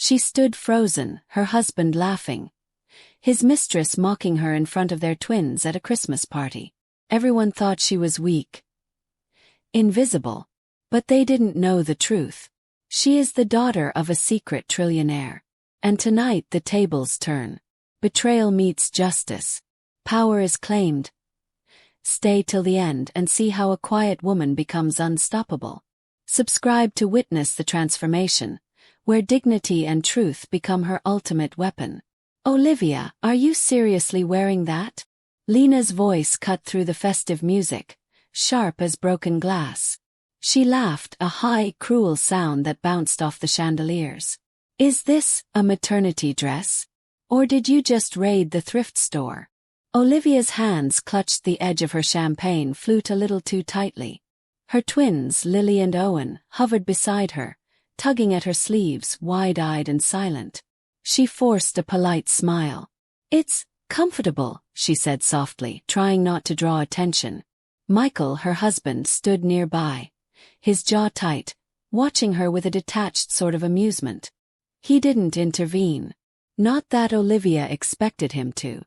She stood frozen, her husband laughing, his mistress mocking her in front of their twins at a Christmas party. Everyone thought she was weak, invisible. But they didn't know the truth. She is the daughter of a secret trillionaire. And tonight the tables turn. Betrayal meets justice. Power is claimed. Stay till the end and see how a quiet woman becomes unstoppable. Subscribe to witness the transformation, where dignity and truth become her ultimate weapon. Olivia, are you seriously wearing that? Lena's voice cut through the festive music, sharp as broken glass. She laughed, a high, cruel sound that bounced off the chandeliers. Is this a maternity dress? Or did you just raid the thrift store? Olivia's hands clutched the edge of her champagne flute a little too tightly. Her twins, Lily and Owen, hovered beside her, tugging at her sleeves, wide-eyed and silent. She forced a polite smile. It's comfortable, she said softly, trying not to draw attention. Michael, her husband, stood nearby, his jaw tight, watching her with a detached sort of amusement. He didn't intervene. Not that Olivia expected him to.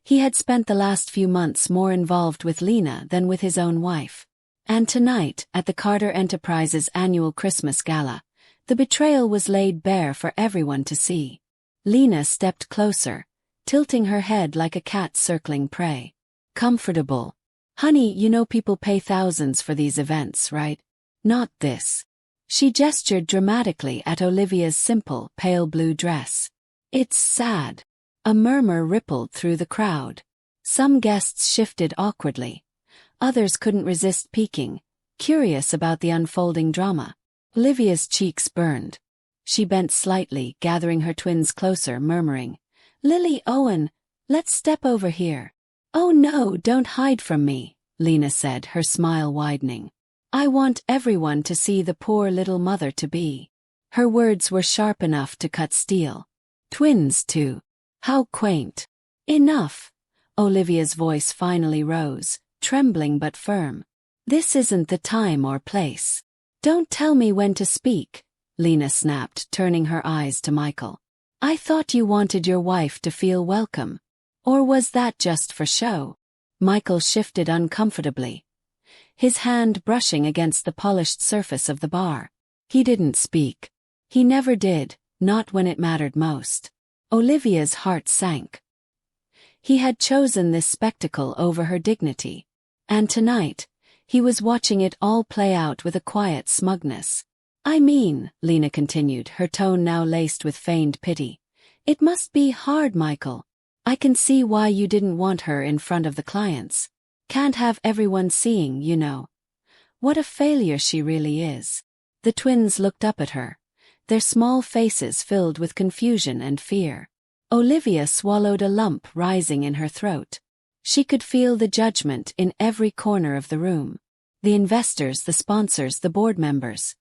He had spent the last few months more involved with Lena than with his own wife. And tonight, at the Carter Enterprises annual Christmas gala, the betrayal was laid bare for everyone to see. Lena stepped closer, tilting her head like a cat circling prey. Comfortable. Honey, you know people pay thousands for these events, right? Not this. She gestured dramatically at Olivia's simple, pale blue dress. It's sad. A murmur rippled through the crowd. Some guests shifted awkwardly. Others couldn't resist peeking, curious about the unfolding drama. Olivia's cheeks burned. She bent slightly, gathering her twins closer, murmuring, Lily, Owen, let's step over here. Oh no, don't hide from me, Lena said, her smile widening. I want everyone to see the poor little mother-to-be. Her words were sharp enough to cut steel. Twins too. How quaint. Enough. Olivia's voice finally rose, trembling but firm. This isn't the time or place. Don't tell me when to speak, Lena snapped, turning her eyes to Michael. I thought you wanted your wife to feel welcome. Or was that just for show? Michael shifted uncomfortably, his hand brushing against the polished surface of the bar. He didn't speak. He never did, not when it mattered most. Olivia's heart sank. He had chosen this spectacle over her dignity. And tonight, he was watching it all play out with a quiet smugness. I mean, Lena continued, her tone now laced with feigned pity. It must be hard, Michael. I can see why you didn't want her in front of the clients. Can't have everyone seeing, you know. What a failure she really is. The twins looked up at her, their small faces filled with confusion and fear. Olivia swallowed a lump rising in her throat. She could feel the judgment in every corner of the room. The investors, the sponsors, the board members,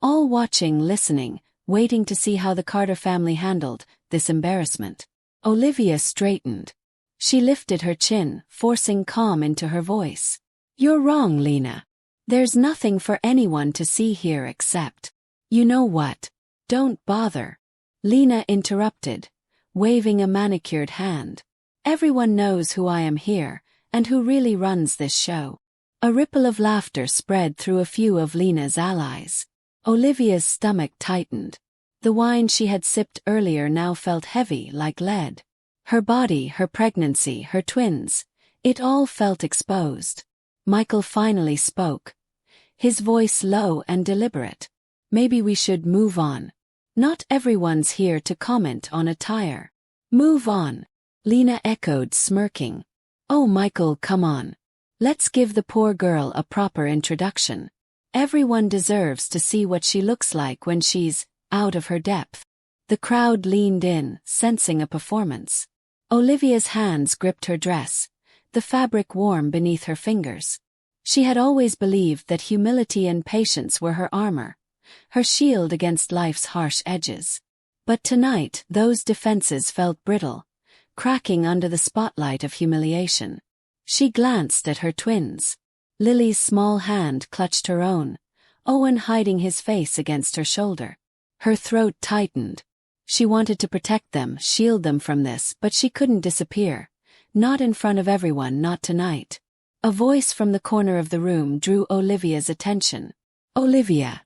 all watching, listening, waiting to see how the Carter family handled this embarrassment. Olivia straightened. She lifted her chin, forcing calm into her voice. You're wrong, Lena. There's nothing for anyone to see here except... You know what? Don't bother. Lena interrupted, waving a manicured hand. Everyone knows who I am here, and who really runs this show. A ripple of laughter spread through a few of Lena's allies. Olivia's stomach tightened. The wine she had sipped earlier now felt heavy like lead. Her body, her pregnancy, her twins, it all felt exposed. Michael finally spoke, his voice low and deliberate. Maybe we should move on. Not everyone's here to comment on attire. Move on. Lena echoed, smirking. Oh, Michael, come on. Let's give the poor girl a proper introduction. Everyone deserves to see what she looks like when she's out of her depth. The crowd leaned in, sensing a performance. Olivia's hands gripped her dress, the fabric warm beneath her fingers. She had always believed that humility and patience were her armor, her shield against life's harsh edges. But tonight, those defenses felt brittle, cracking under the spotlight of humiliation. She glanced at her twins. Lily's small hand clutched her own, Owen hiding his face against her shoulder. Her throat tightened. She wanted to protect them, shield them from this, but she couldn't disappear. Not in front of everyone, not tonight. A voice from the corner of the room drew Olivia's attention. Olivia.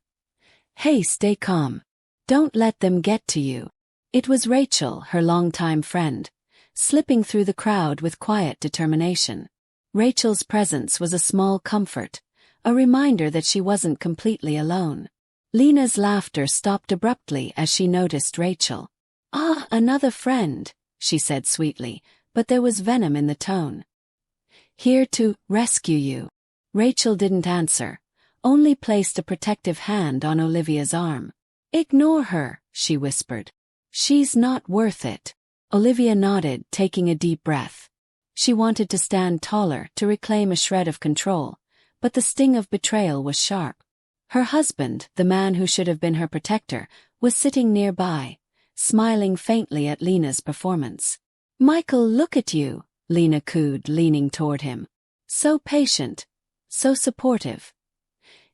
Hey, stay calm. Don't let them get to you. It was Rachel, her longtime friend, slipping through the crowd with quiet determination. Rachel's presence was a small comfort, a reminder that she wasn't completely alone. Lena's laughter stopped abruptly as she noticed Rachel. Ah, another friend, she said sweetly, but there was venom in the tone. Here to rescue you. Rachel didn't answer, only placed a protective hand on Olivia's arm. Ignore her, she whispered. She's not worth it. Olivia nodded, taking a deep breath. She wanted to stand taller, to reclaim a shred of control, but the sting of betrayal was sharp. Her husband, the man who should have been her protector, was sitting nearby, smiling faintly at Lena's performance. Michael, look at you, Lena cooed, leaning toward him. So patient, so supportive.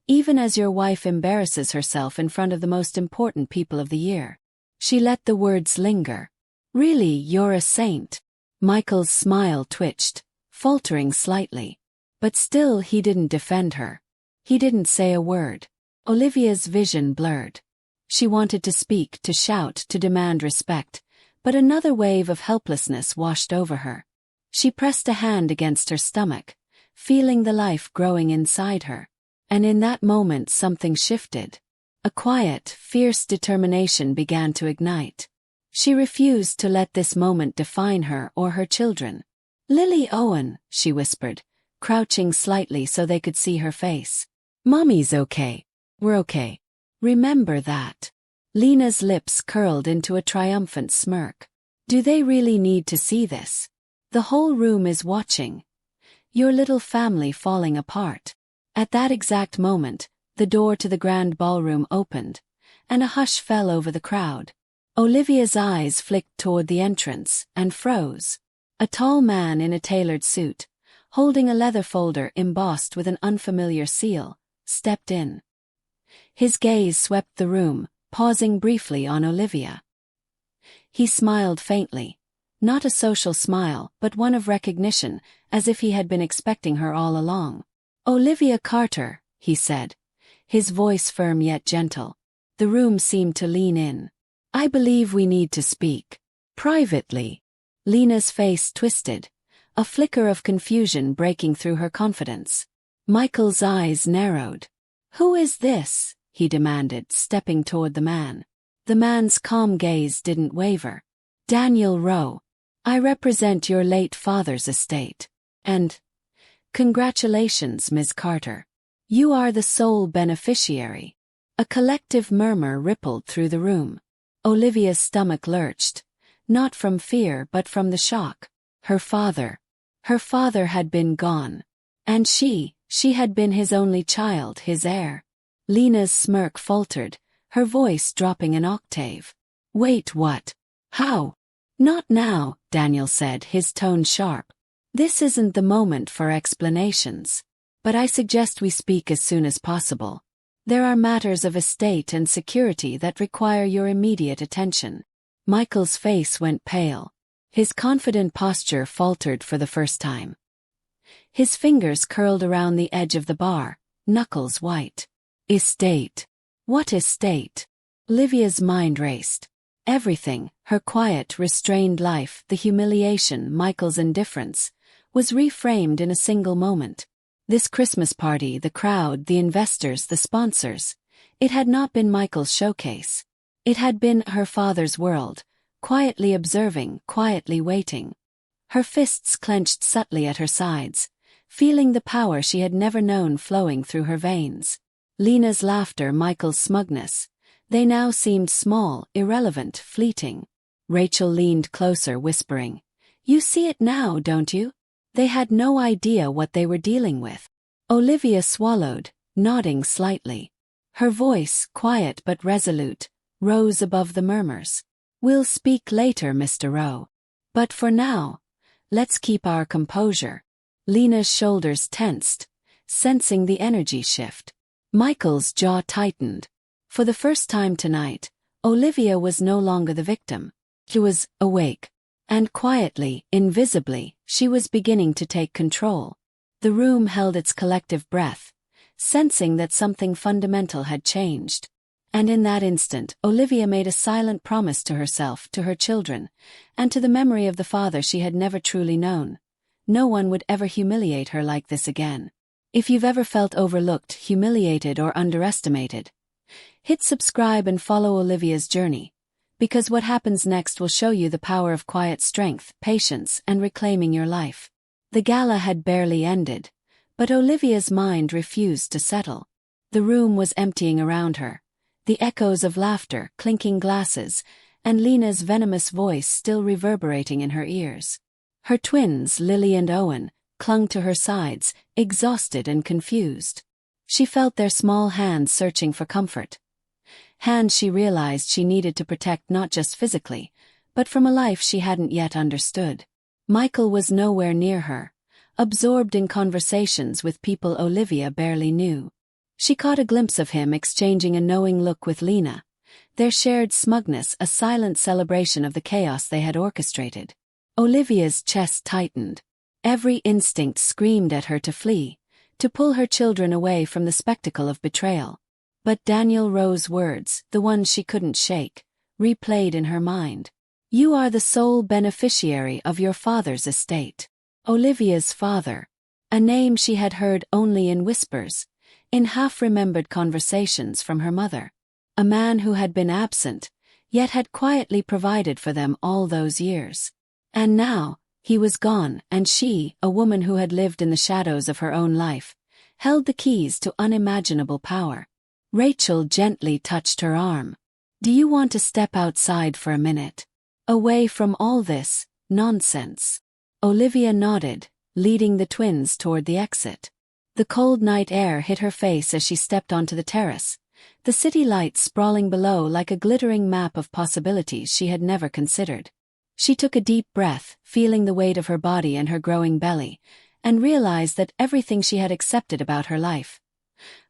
Even as your wife embarrasses herself in front of the most important people of the year. She let the words linger. Really, you're a saint. Michael's smile twitched, faltering slightly. But still he didn't defend her. He didn't say a word. Olivia's vision blurred. She wanted to speak, to shout, to demand respect, but another wave of helplessness washed over her. She pressed a hand against her stomach, feeling the life growing inside her. And in that moment something shifted. A quiet, fierce determination began to ignite. She refused to let this moment define her or her children. Lily Owen, she whispered, crouching slightly so they could see her face. Mommy's okay. We're okay. Remember that. Lena's lips curled into a triumphant smirk. Do they really need to see this? The whole room is watching. Your little family falling apart. At that exact moment, the door to the grand ballroom opened, and a hush fell over the crowd. Olivia's eyes flicked toward the entrance, and froze. A tall man in a tailored suit, holding a leather folder embossed with an unfamiliar seal, stepped in. His gaze swept the room, pausing briefly on Olivia. He smiled faintly, not a social smile, but one of recognition, as if he had been expecting her all along. Olivia Carter, he said, his voice firm yet gentle. The room seemed to lean in. I believe we need to speak. Privately. Lena's face twisted, a flicker of confusion breaking through her confidence. Michael's eyes narrowed. Who is this? He demanded, stepping toward the man. The man's calm gaze didn't waver. Daniel Rowe. I represent your late father's estate. And congratulations, Ms. Carter. You are the sole beneficiary. A collective murmur rippled through the room. Olivia's stomach lurched, not from fear but from the shock. Her father had been gone. And she had been his only child, his heir. Lena's smirk faltered, her voice dropping an octave. Wait, what? How? Not now, Daniel said, his tone sharp. This isn't the moment for explanations. But I suggest we speak as soon as possible. There are matters of estate and security that require your immediate attention. Michael's face went pale. His confident posture faltered for the first time. His fingers curled around the edge of the bar, knuckles white. Estate. What estate? Olivia's mind raced. Everything, her quiet, restrained life, the humiliation, Michael's indifference, was reframed in a single moment. This Christmas party, the crowd, the investors, the sponsors. It had not been Michael's showcase. It had been her father's world, quietly observing, quietly waiting. Her fists clenched subtly at her sides, feeling the power she had never known flowing through her veins. Lena's laughter, Michael's smugness. They now seemed small, irrelevant, fleeting. Rachel leaned closer, whispering, You see it now, don't you? They had no idea what they were dealing with. Olivia swallowed, nodding slightly. Her voice, quiet but resolute, rose above the murmurs. We'll speak later, Mr. Rowe. But for now, let's keep our composure. Lena's shoulders tensed, sensing the energy shift. Michael's jaw tightened. For the first time tonight, Olivia was no longer the victim. She was awake. And quietly, invisibly, she was beginning to take control. The room held its collective breath, sensing that something fundamental had changed. And in that instant, Olivia made a silent promise to herself, to her children, and to the memory of the father she had never truly known. No one would ever humiliate her like this again. If you've ever felt overlooked, humiliated, or underestimated, hit subscribe and follow Olivia's journey, because what happens next will show you the power of quiet strength, patience, and reclaiming your life. The gala had barely ended, but Olivia's mind refused to settle. The room was emptying around her, the echoes of laughter, clinking glasses, and Lena's venomous voice still reverberating in her ears. Her twins, Lily and Owen, clung to her sides, exhausted and confused. She felt their small hands searching for comfort. Hands she realized she needed to protect not just physically, but from a life she hadn't yet understood. Michael was nowhere near her, absorbed in conversations with people Olivia barely knew. She caught a glimpse of him exchanging a knowing look with Lena, their shared smugness a silent celebration of the chaos they had orchestrated. Olivia's chest tightened. Every instinct screamed at her to flee, to pull her children away from the spectacle of betrayal. But Daniel Rowe's words, the ones she couldn't shake, replayed in her mind. You are the sole beneficiary of your father's estate. Olivia's father. A name she had heard only in whispers, in half-remembered conversations from her mother. A man who had been absent, yet had quietly provided for them all those years. And now, he was gone, and she, a woman who had lived in the shadows of her own life, held the keys to unimaginable power. Rachel gently touched her arm. Do you want to step outside for a minute? Away from all this nonsense. Olivia nodded, leading the twins toward the exit. The cold night air hit her face as she stepped onto the terrace, the city lights sprawling below like a glittering map of possibilities she had never considered. She took a deep breath, feeling the weight of her body and her growing belly, and realized that everything she had accepted about her life,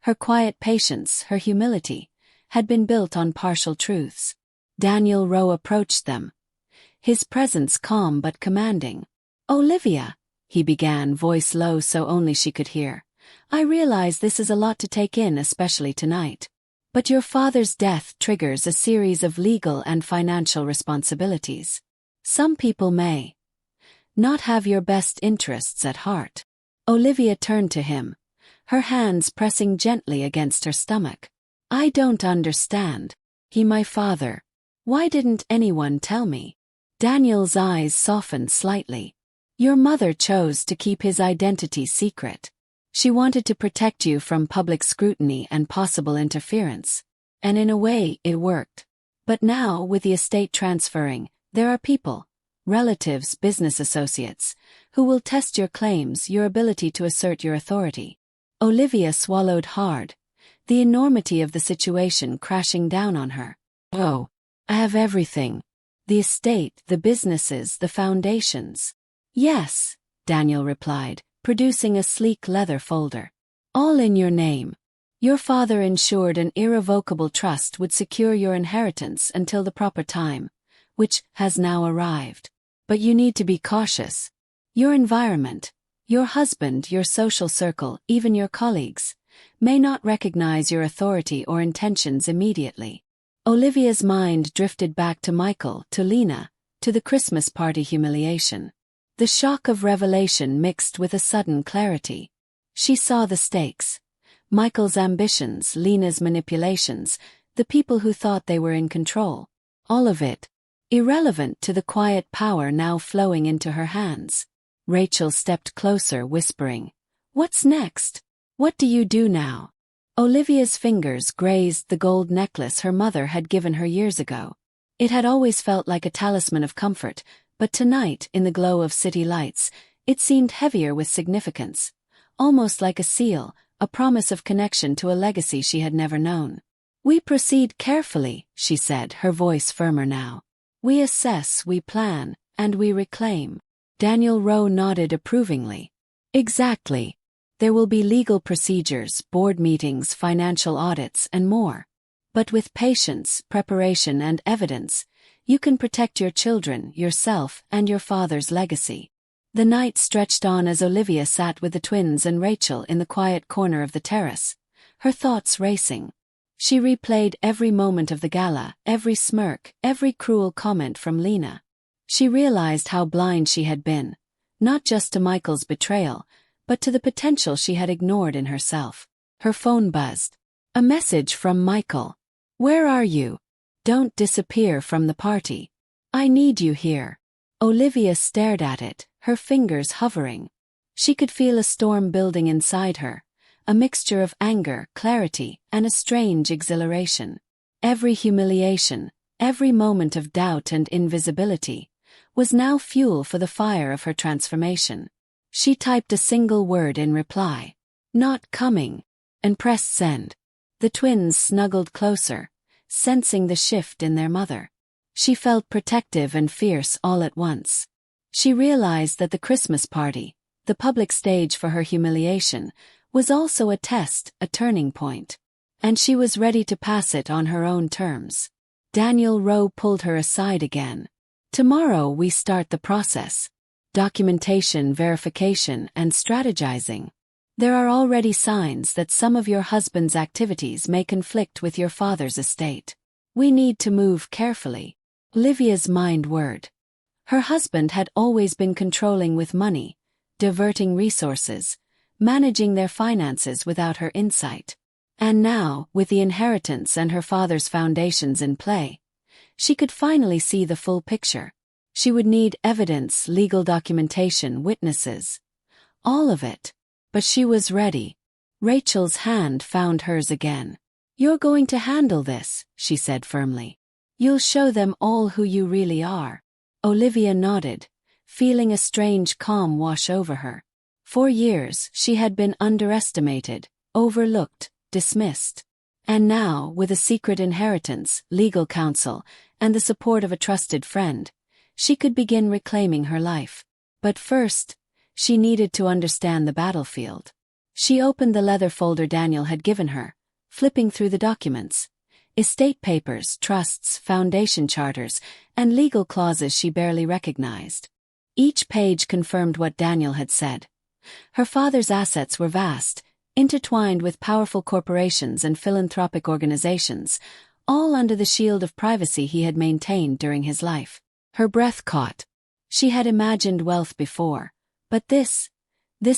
her quiet patience, her humility, had been built on partial truths. Daniel Rowe approached them, his presence calm but commanding. Olivia, he began, voice low so only she could hear. I realize this is a lot to take in, especially tonight. But your father's death triggers a series of legal and financial responsibilities. Some people may not have your best interests at heart. Olivia turned to him, her hands pressing gently against her stomach. I don't understand. He my father. Why didn't anyone tell me? Daniel's eyes softened slightly. Your mother chose to keep his identity secret. She wanted to protect you from public scrutiny and possible interference. And in a way, it worked. But now, with the estate transferring, there are people, relatives, business associates, who will test your claims, your ability to assert your authority. Olivia swallowed hard, the enormity of the situation crashing down on her. Oh, I have everything. The estate, the businesses, the foundations. Yes, Daniel replied, producing a sleek leather folder. All in your name. Your father ensured an irrevocable trust would secure your inheritance until the proper time, which has now arrived. But you need to be cautious. Your environment, your husband, your social circle, even your colleagues, may not recognize your authority or intentions immediately. Olivia's mind drifted back to Michael, to Lena, to the Christmas party humiliation. The shock of revelation mixed with a sudden clarity. She saw the stakes. Michael's ambitions, Lena's manipulations, the people who thought they were in control. All of it, irrelevant to the quiet power now flowing into her hands. Rachel stepped closer, whispering, What's next? What do you do now? Olivia's fingers grazed the gold necklace her mother had given her years ago. It had always felt like a talisman of comfort, but tonight, in the glow of city lights, it seemed heavier with significance, almost like a seal, a promise of connection to a legacy she had never known. We proceed carefully, she said, her voice firmer now. We assess, we plan, and we reclaim. Daniel Rowe nodded approvingly. Exactly. There will be legal procedures, board meetings, financial audits, and more. But with patience, preparation, and evidence, you can protect your children, yourself, and your father's legacy. The night stretched on as Olivia sat with the twins and Rachel in the quiet corner of the terrace, her thoughts racing. She replayed every moment of the gala, every smirk, every cruel comment from Lena. She realized how blind she had been, not just to Michael's betrayal, but to the potential she had ignored in herself. Her phone buzzed. A message from Michael. "Where are you? Don't disappear from the party. I need you here." Olivia stared at it, her fingers hovering. She could feel a storm building inside her, a mixture of anger, clarity, and a strange exhilaration. Every humiliation, every moment of doubt and invisibility, was now fuel for the fire of her transformation. She typed a single word in reply. "Not coming," and pressed send. The twins snuggled closer, sensing the shift in their mother. She felt protective and fierce all at once. She realized that the Christmas party, the public stage for her humiliation, was also a test, a turning point. And she was ready to pass it on her own terms. Daniel Rowe pulled her aside again. "Tomorrow we start the process. Documentation, verification, and strategizing. There are already signs that some of your husband's activities may conflict with your father's estate. We need to move carefully." Olivia's mind whirred. Her husband had always been controlling with money, diverting resources, managing their finances without her insight. And now, with the inheritance and her father's foundations in play, she could finally see the full picture. She would need evidence, legal documentation, witnesses. All of it. But she was ready. Rachel's hand found hers again. "You're going to handle this," she said firmly. "You'll show them all who you really are." Olivia nodded, feeling a strange calm wash over her. For years, she had been underestimated, overlooked, dismissed. And now, with a secret inheritance, legal counsel, and the support of a trusted friend, she could begin reclaiming her life. But first, she needed to understand the battlefield. She opened the leather folder Daniel had given her, flipping through the documents. Estate papers, trusts, foundation charters, and legal clauses she barely recognized. Each page confirmed what Daniel had said. Her father's assets were vast, intertwined with powerful corporations and philanthropic organizations, all under the shield of privacy he had maintained during his life. Her breath caught. She had imagined wealth before, but this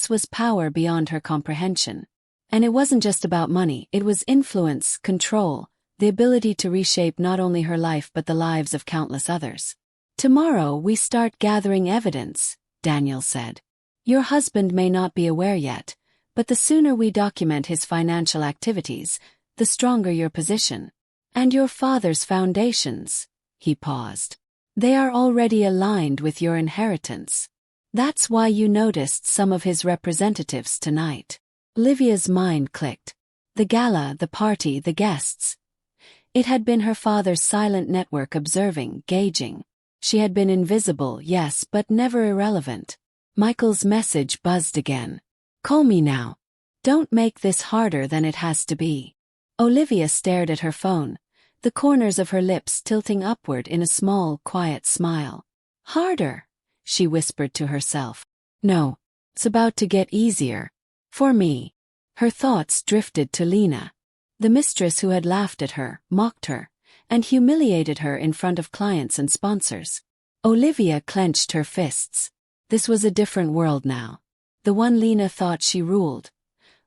was power beyond her comprehension. And it wasn't just about money, it was influence, control, the ability to reshape not only her life but the lives of countless others. "Tomorrow we start gathering evidence," Daniel said. "Your husband may not be aware yet, but the sooner we document his financial activities, the stronger your position. And your father's foundations," he paused. "They are already aligned with your inheritance. That's why you noticed some of his representatives tonight." Olivia's mind clicked. The gala, the party, the guests. It had been her father's silent network observing, gauging. She had been invisible, yes, but never irrelevant. Michael's message buzzed again. "Call me now. Don't make this harder than it has to be." Olivia stared at her phone, the corners of her lips tilting upward in a small, quiet smile. "Harder?" she whispered to herself. "No, it's about to get easier. For me." Her thoughts drifted to Lena, the mistress who had laughed at her, mocked her, and humiliated her in front of clients and sponsors. Olivia clenched her fists. This was a different world now. The one Lena thought she ruled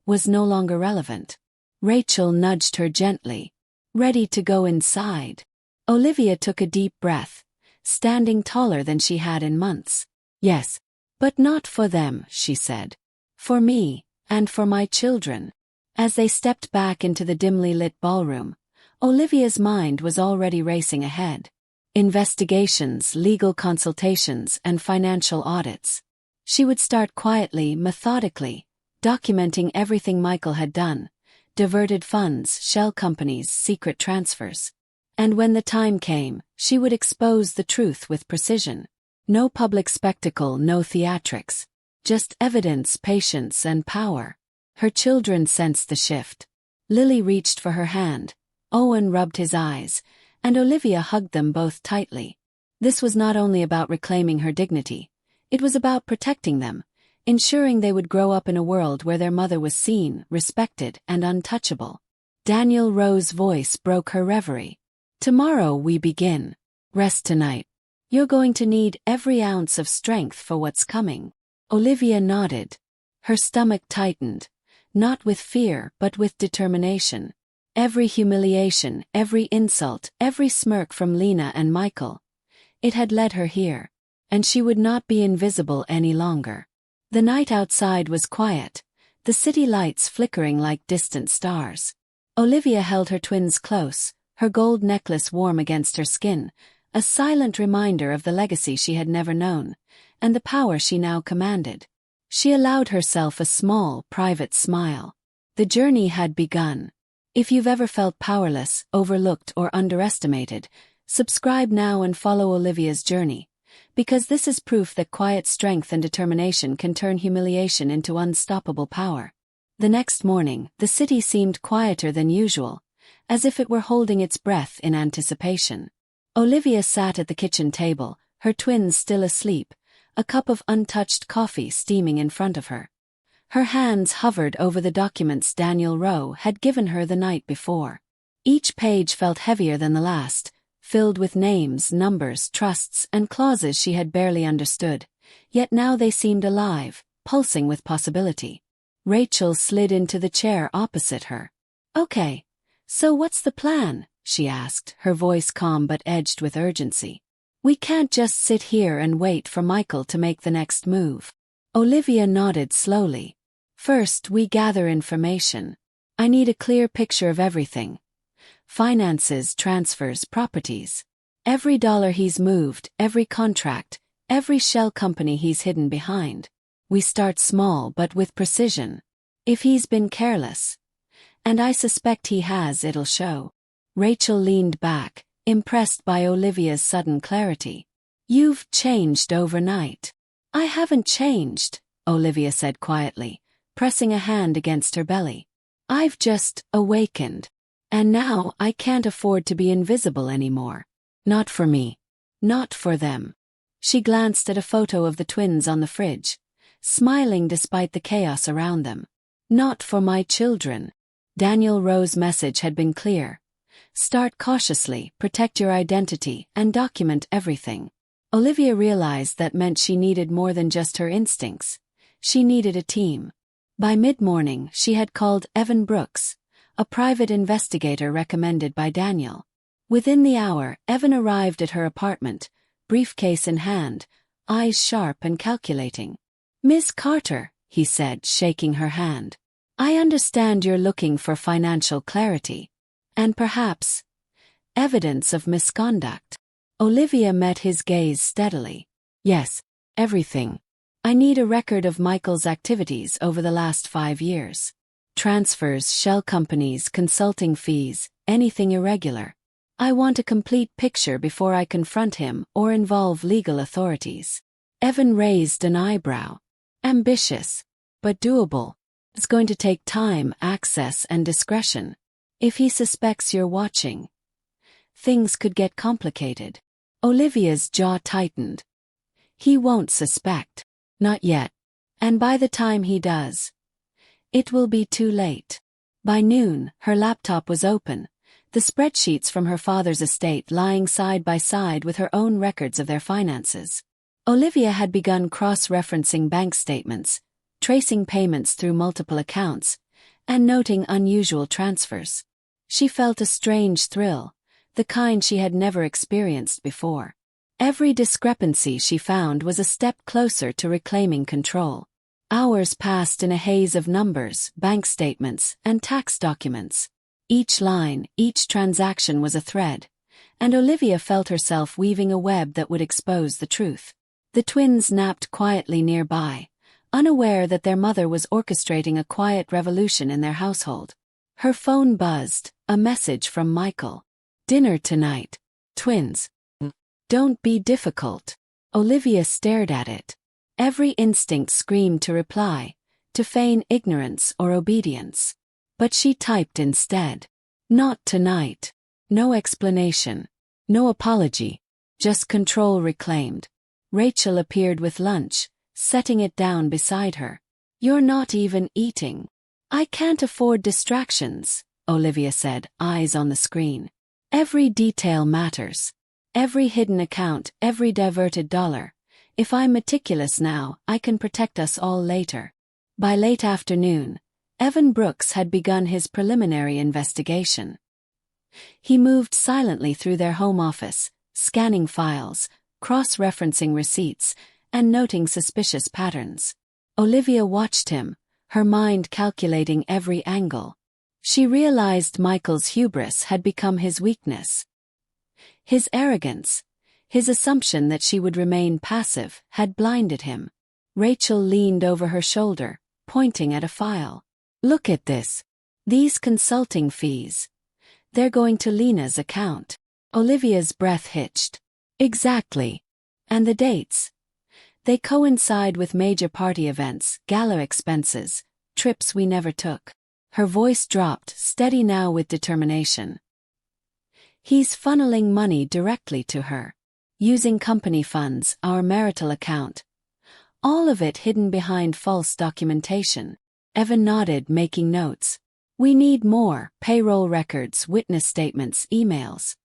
was no longer relevant. Rachel nudged her gently, ready to go inside. Olivia took a deep breath, standing taller than she had in months. "Yes, but not for them," she said. "For me, and for my children." As they stepped back into the dimly lit ballroom, Olivia's mind was already racing ahead. Investigations, legal consultations, and financial audits. She would start quietly, methodically, documenting everything Michael had done, diverted funds, shell companies, secret transfers. And when the time came, she would expose the truth with precision. No public spectacle, no theatrics. Just evidence, patience, and power. Her children sensed the shift. Lily reached for her hand, Owen rubbed his eyes, and Olivia hugged them both tightly. This was not only about reclaiming her dignity, it was about protecting them, ensuring they would grow up in a world where their mother was seen, respected, and untouchable. Daniel Rowe's voice broke her reverie. "Tomorrow we begin. Rest tonight. You're going to need every ounce of strength for what's coming." Olivia nodded. Her stomach tightened, not with fear but with determination. Every humiliation, every insult, every smirk from Lena and Michael. It had led her here, and she would not be invisible any longer. The night outside was quiet, the city lights flickering like distant stars. Olivia held her twins close, her gold necklace warm against her skin, a silent reminder of the legacy she had never known, and the power she now commanded. She allowed herself a small, private smile. The journey had begun. If you've ever felt powerless, overlooked, or underestimated, subscribe now and follow Olivia's journey, because this is proof that quiet strength and determination can turn humiliation into unstoppable power. The next morning, the city seemed quieter than usual, as if it were holding its breath in anticipation. Olivia sat at the kitchen table, her twins still asleep, a cup of untouched coffee steaming in front of her. Her hands hovered over the documents Daniel Rowe had given her the night before. Each page felt heavier than the last, filled with names, numbers, trusts, and clauses she had barely understood, yet now they seemed alive, pulsing with possibility. Rachel slid into the chair opposite her. "Okay, so what's the plan?" she asked, her voice calm but edged with urgency. "We can't just sit here and wait for Michael to make the next move." Olivia nodded slowly. "First, we gather information. I need a clear picture of everything. Finances, transfers, properties. Every dollar he's moved, every contract, every shell company he's hidden behind. We start small but with precision. If he's been careless, and I suspect he has, it'll show." Rachel leaned back, impressed by Olivia's sudden clarity. "You've changed overnight." "I haven't changed," Olivia said quietly, pressing a hand against her belly. "I've just awakened. And now I can't afford to be invisible anymore. Not for me. Not for them." She glanced at a photo of the twins on the fridge, smiling despite the chaos around them. "Not for my children." Daniel Rowe's message had been clear. Start cautiously, protect your identity, and document everything. Olivia realized that meant she needed more than just her instincts. She needed a team. By mid-morning, she had called Evan Brooks, a private investigator recommended by Daniel. Within the hour, Evan arrived at her apartment, briefcase in hand, eyes sharp and calculating. "Miss Carter," he said, shaking her hand. "I understand you're looking for financial clarity. And perhaps evidence of misconduct." Olivia met his gaze steadily. "Yes, everything. I need a record of Michael's activities over the last 5 years. Transfers, shell companies, consulting fees, anything irregular. I want a complete picture before I confront him or involve legal authorities." Evan raised an eyebrow. "Ambitious, but doable. It's going to take time, access, and discretion. If he suspects you're watching, things could get complicated." Olivia's jaw tightened. "He won't suspect. Not yet. And by the time he does, it will be too late." By noon, her laptop was open, the spreadsheets from her father's estate lying side by side with her own records of their finances. Olivia had begun cross-referencing bank statements, tracing payments through multiple accounts, and noting unusual transfers. She felt a strange thrill, the kind she had never experienced before. Every discrepancy she found was a step closer to reclaiming control. Hours passed in a haze of numbers, bank statements, and tax documents. Each line, each transaction was a thread, and Olivia felt herself weaving a web that would expose the truth. The twins napped quietly nearby, unaware that their mother was orchestrating a quiet revolution in their household. Her phone buzzed, a message from Michael. "Dinner tonight. Twins. Don't be difficult." Olivia stared at it. Every instinct screamed to reply, to feign ignorance or obedience. But she typed instead. Not tonight. No explanation. No apology. Just control reclaimed. Rachel appeared with lunch, setting it down beside her. You're not even eating. I can't afford distractions, Olivia said, eyes on the screen. Every detail matters. Every hidden account, every diverted dollar. If I'm meticulous now, I can protect us all later. By late afternoon, Evan Brooks had begun his preliminary investigation. He moved silently through their home office, scanning files, cross-referencing receipts, and noting suspicious patterns. Olivia watched him, her mind calculating every angle. She realized Michael's hubris had become his weakness. His arrogance, his assumption that she would remain passive, had blinded him. Rachel leaned over her shoulder, pointing at a file. Look at this. These consulting fees. They're going to Lena's account. Olivia's breath hitched. Exactly. And the dates. They coincide with major party events, gala expenses, trips we never took. Her voice dropped, steady now with determination. He's funneling money directly to her. Using company funds, our marital account. All of it hidden behind false documentation. Evan nodded, making notes. We need more: payroll records, witness statements, emails.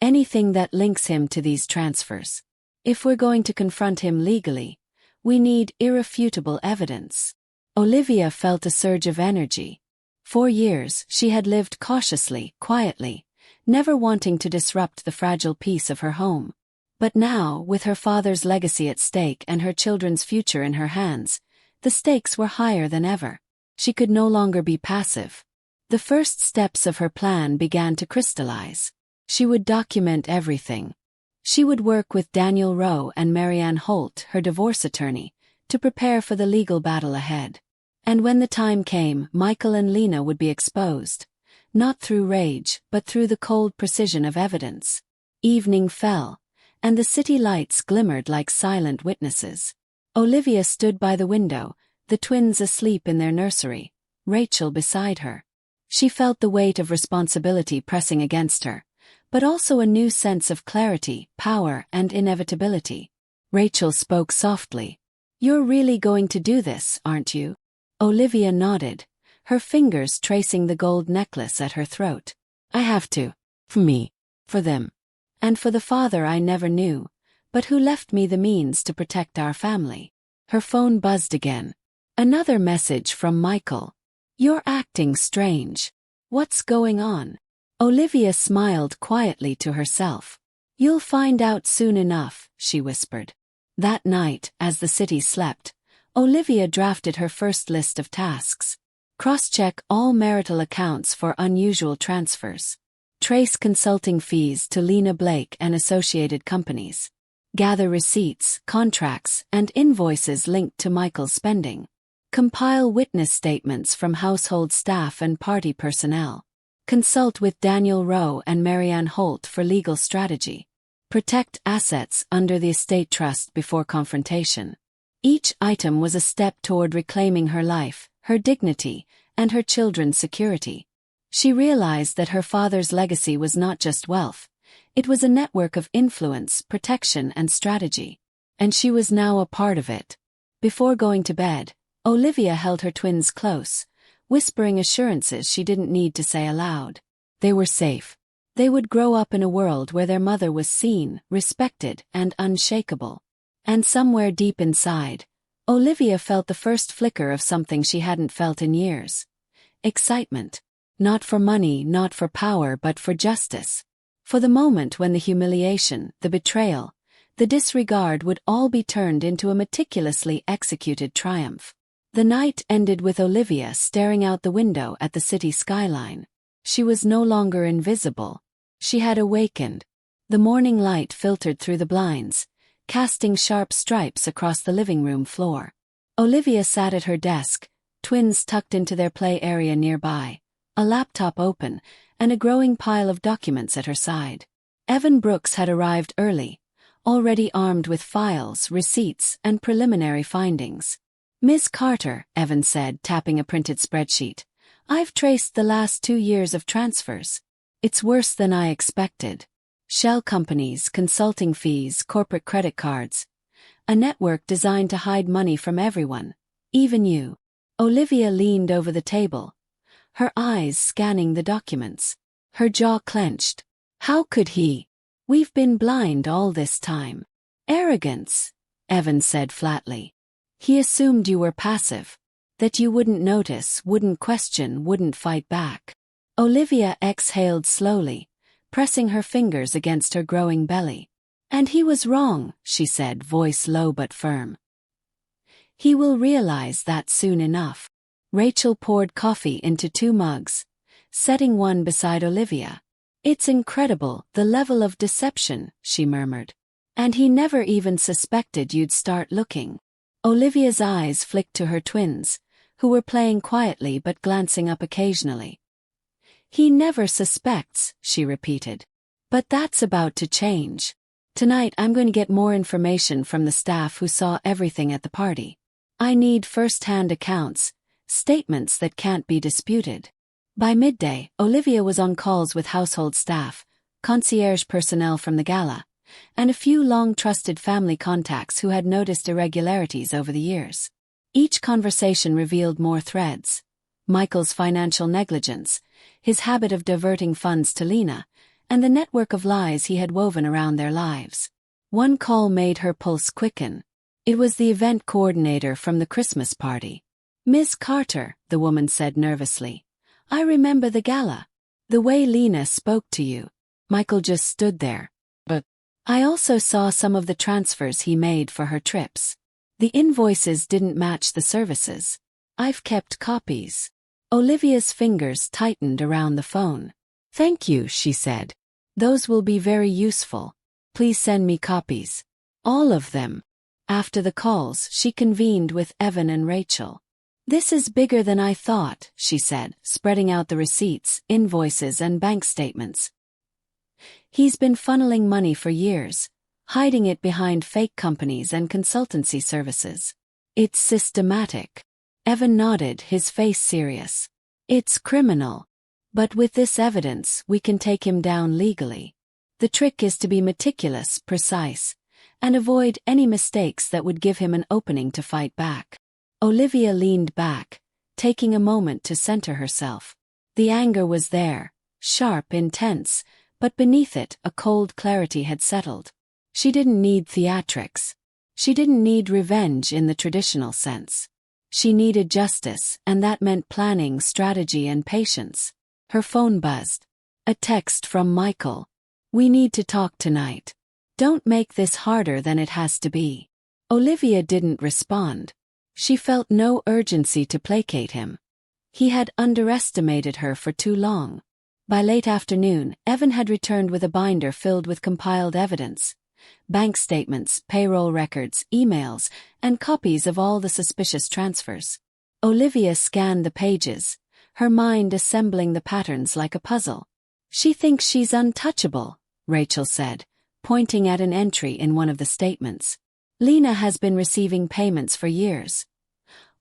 Anything that links him to these transfers. If we're going to confront him legally, we need irrefutable evidence. Olivia felt a surge of energy. For years, she had lived cautiously, quietly, never wanting to disrupt the fragile peace of her home. But now, with her father's legacy at stake and her children's future in her hands, the stakes were higher than ever. She could no longer be passive. The first steps of her plan began to crystallize. She would document everything. She would work with Daniel Rowe and Marianne Holt, her divorce attorney, to prepare for the legal battle ahead. And when the time came, Michael and Lena would be exposed, not through rage, but through the cold precision of evidence. Evening fell, and the city lights glimmered like silent witnesses. Olivia stood by the window, the twins asleep in their nursery, Rachel beside her. She felt the weight of responsibility pressing against her, but also a new sense of clarity, power, and inevitability. Rachel spoke softly. You're really going to do this, aren't you? Olivia nodded, her fingers tracing the gold necklace at her throat. I have to. For me. For them. And for the father I never knew, but who left me the means to protect our family. Her phone buzzed again. Another message from Michael. You're acting strange. What's going on? Olivia smiled quietly to herself. You'll find out soon enough, she whispered. That night, as the city slept, Olivia drafted her first list of tasks. Cross-check all marital accounts for unusual transfers. Trace consulting fees to Lena Blake and associated companies. Gather receipts, contracts, and invoices linked to Michael's spending. Compile witness statements from household staff and party personnel. Consult with Daniel Rowe and Marianne Holt for legal strategy. Protect assets under the estate trust before confrontation. Each item was a step toward reclaiming her life, her dignity, and her children's security. She realized that her father's legacy was not just wealth. It was a network of influence, protection, and strategy. And she was now a part of it. Before going to bed, Olivia held her twins close, whispering assurances she didn't need to say aloud. They were safe. They would grow up in a world where their mother was seen, respected, and unshakable. And somewhere deep inside, Olivia felt the first flicker of something she hadn't felt in years. Excitement. Not for money, not for power, but for justice. For the moment when the humiliation, the betrayal, the disregard would all be turned into a meticulously executed triumph. The night ended with Olivia staring out the window at the city skyline. She was no longer invisible. She had awakened. The morning light filtered through the blinds, casting sharp stripes across the living room floor. Olivia sat at her desk, twins tucked into their play area nearby, a laptop open, and a growing pile of documents at her side. Evan Brooks had arrived early, already armed with files, receipts, and preliminary findings. Ms. Carter, Evan said, tapping a printed spreadsheet, I've traced the last 2 years of transfers. It's worse than I expected. Shell companies, consulting fees, corporate credit cards. A network designed to hide money from everyone, even you. Olivia leaned over the table, her eyes scanning the documents. Her jaw clenched. How could he? We've been blind all this time. Arrogance, Evan said flatly. He assumed you were passive, that you wouldn't notice, wouldn't question, wouldn't fight back. Olivia exhaled slowly, pressing her fingers against her growing belly. And he was wrong, she said, voice low but firm. He will realize that soon enough. Rachel poured coffee into 2 mugs, setting one beside Olivia. It's incredible, the level of deception, she murmured. And he never even suspected you'd start looking. Olivia's eyes flicked to her twins, who were playing quietly but glancing up occasionally. He never suspects, she repeated. But that's about to change. Tonight I'm going to get more information from the staff who saw everything at the party. I need first-hand accounts, statements that can't be disputed. By midday, Olivia was on calls with household staff, concierge personnel from the gala, and a few long-trusted family contacts who had noticed irregularities over the years. Each conversation revealed more threads. Michael's financial negligence, his habit of diverting funds to Lena, and the network of lies he had woven around their lives. One call made her pulse quicken. It was the event coordinator from the Christmas party. Miss Carter, the woman said nervously. I remember the gala. The way Lena spoke to you. Michael just stood there. But I also saw some of the transfers he made for her trips. The invoices didn't match the services. I've kept copies. Olivia's fingers tightened around the phone. Thank you, she said. Those will be very useful. Please send me copies. All of them. After the calls, she convened with Evan and Rachel. This is bigger than I thought, she said, spreading out the receipts, invoices, and bank statements. He's been funneling money for years, hiding it behind fake companies and consultancy services. It's systematic. Evan nodded, his face serious. It's criminal. But with this evidence, we can take him down legally. The trick is to be meticulous, precise, and avoid any mistakes that would give him an opening to fight back. Olivia leaned back, taking a moment to center herself. The anger was there, sharp, intense, but beneath it a cold clarity had settled. She didn't need theatrics. She didn't need revenge in the traditional sense. She needed justice, and that meant planning, strategy, and patience. Her phone buzzed. A text from Michael. We need to talk tonight. Don't make this harder than it has to be. Olivia didn't respond. She felt no urgency to placate him. He had underestimated her for too long. By late afternoon, Evan had returned with a binder filled with compiled evidence. Bank statements, payroll records, emails, and copies of all the suspicious transfers. Olivia scanned the pages, her mind assembling the patterns like a puzzle. She thinks she's untouchable, Rachel said, pointing at an entry in one of the statements. Lena has been receiving payments for years,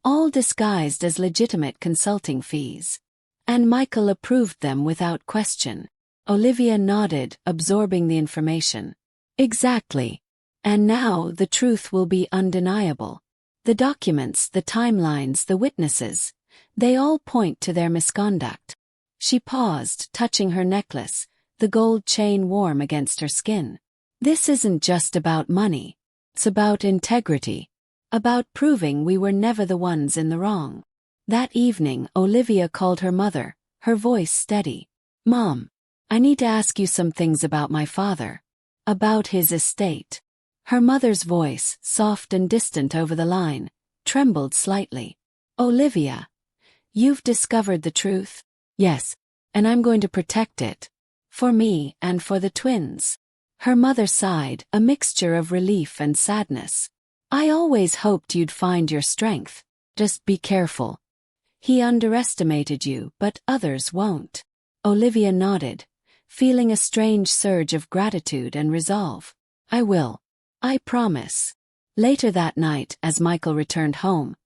all disguised as legitimate consulting fees. And Michael approved them without question. Olivia nodded, absorbing the information. Exactly. And now the truth will be undeniable. The documents, the timelines, the witnesses, they all point to their misconduct. She paused, touching her necklace, the gold chain warm against her skin. This isn't just about money. It's about integrity. About proving we were never the ones in the wrong. That evening, Olivia called her mother, her voice steady. Mom, I need to ask you some things about my father. About his estate. Her mother's voice, soft and distant over the line, trembled slightly. Olivia, you've discovered the truth? Yes, and I'm going to protect it. For me and for the twins. Her mother sighed, a mixture of relief and sadness. I always hoped you'd find your strength. Just be careful. He underestimated you, but others won't. Olivia nodded, feeling a strange surge of gratitude and resolve. I will. I promise. Later that night, as Michael returned home,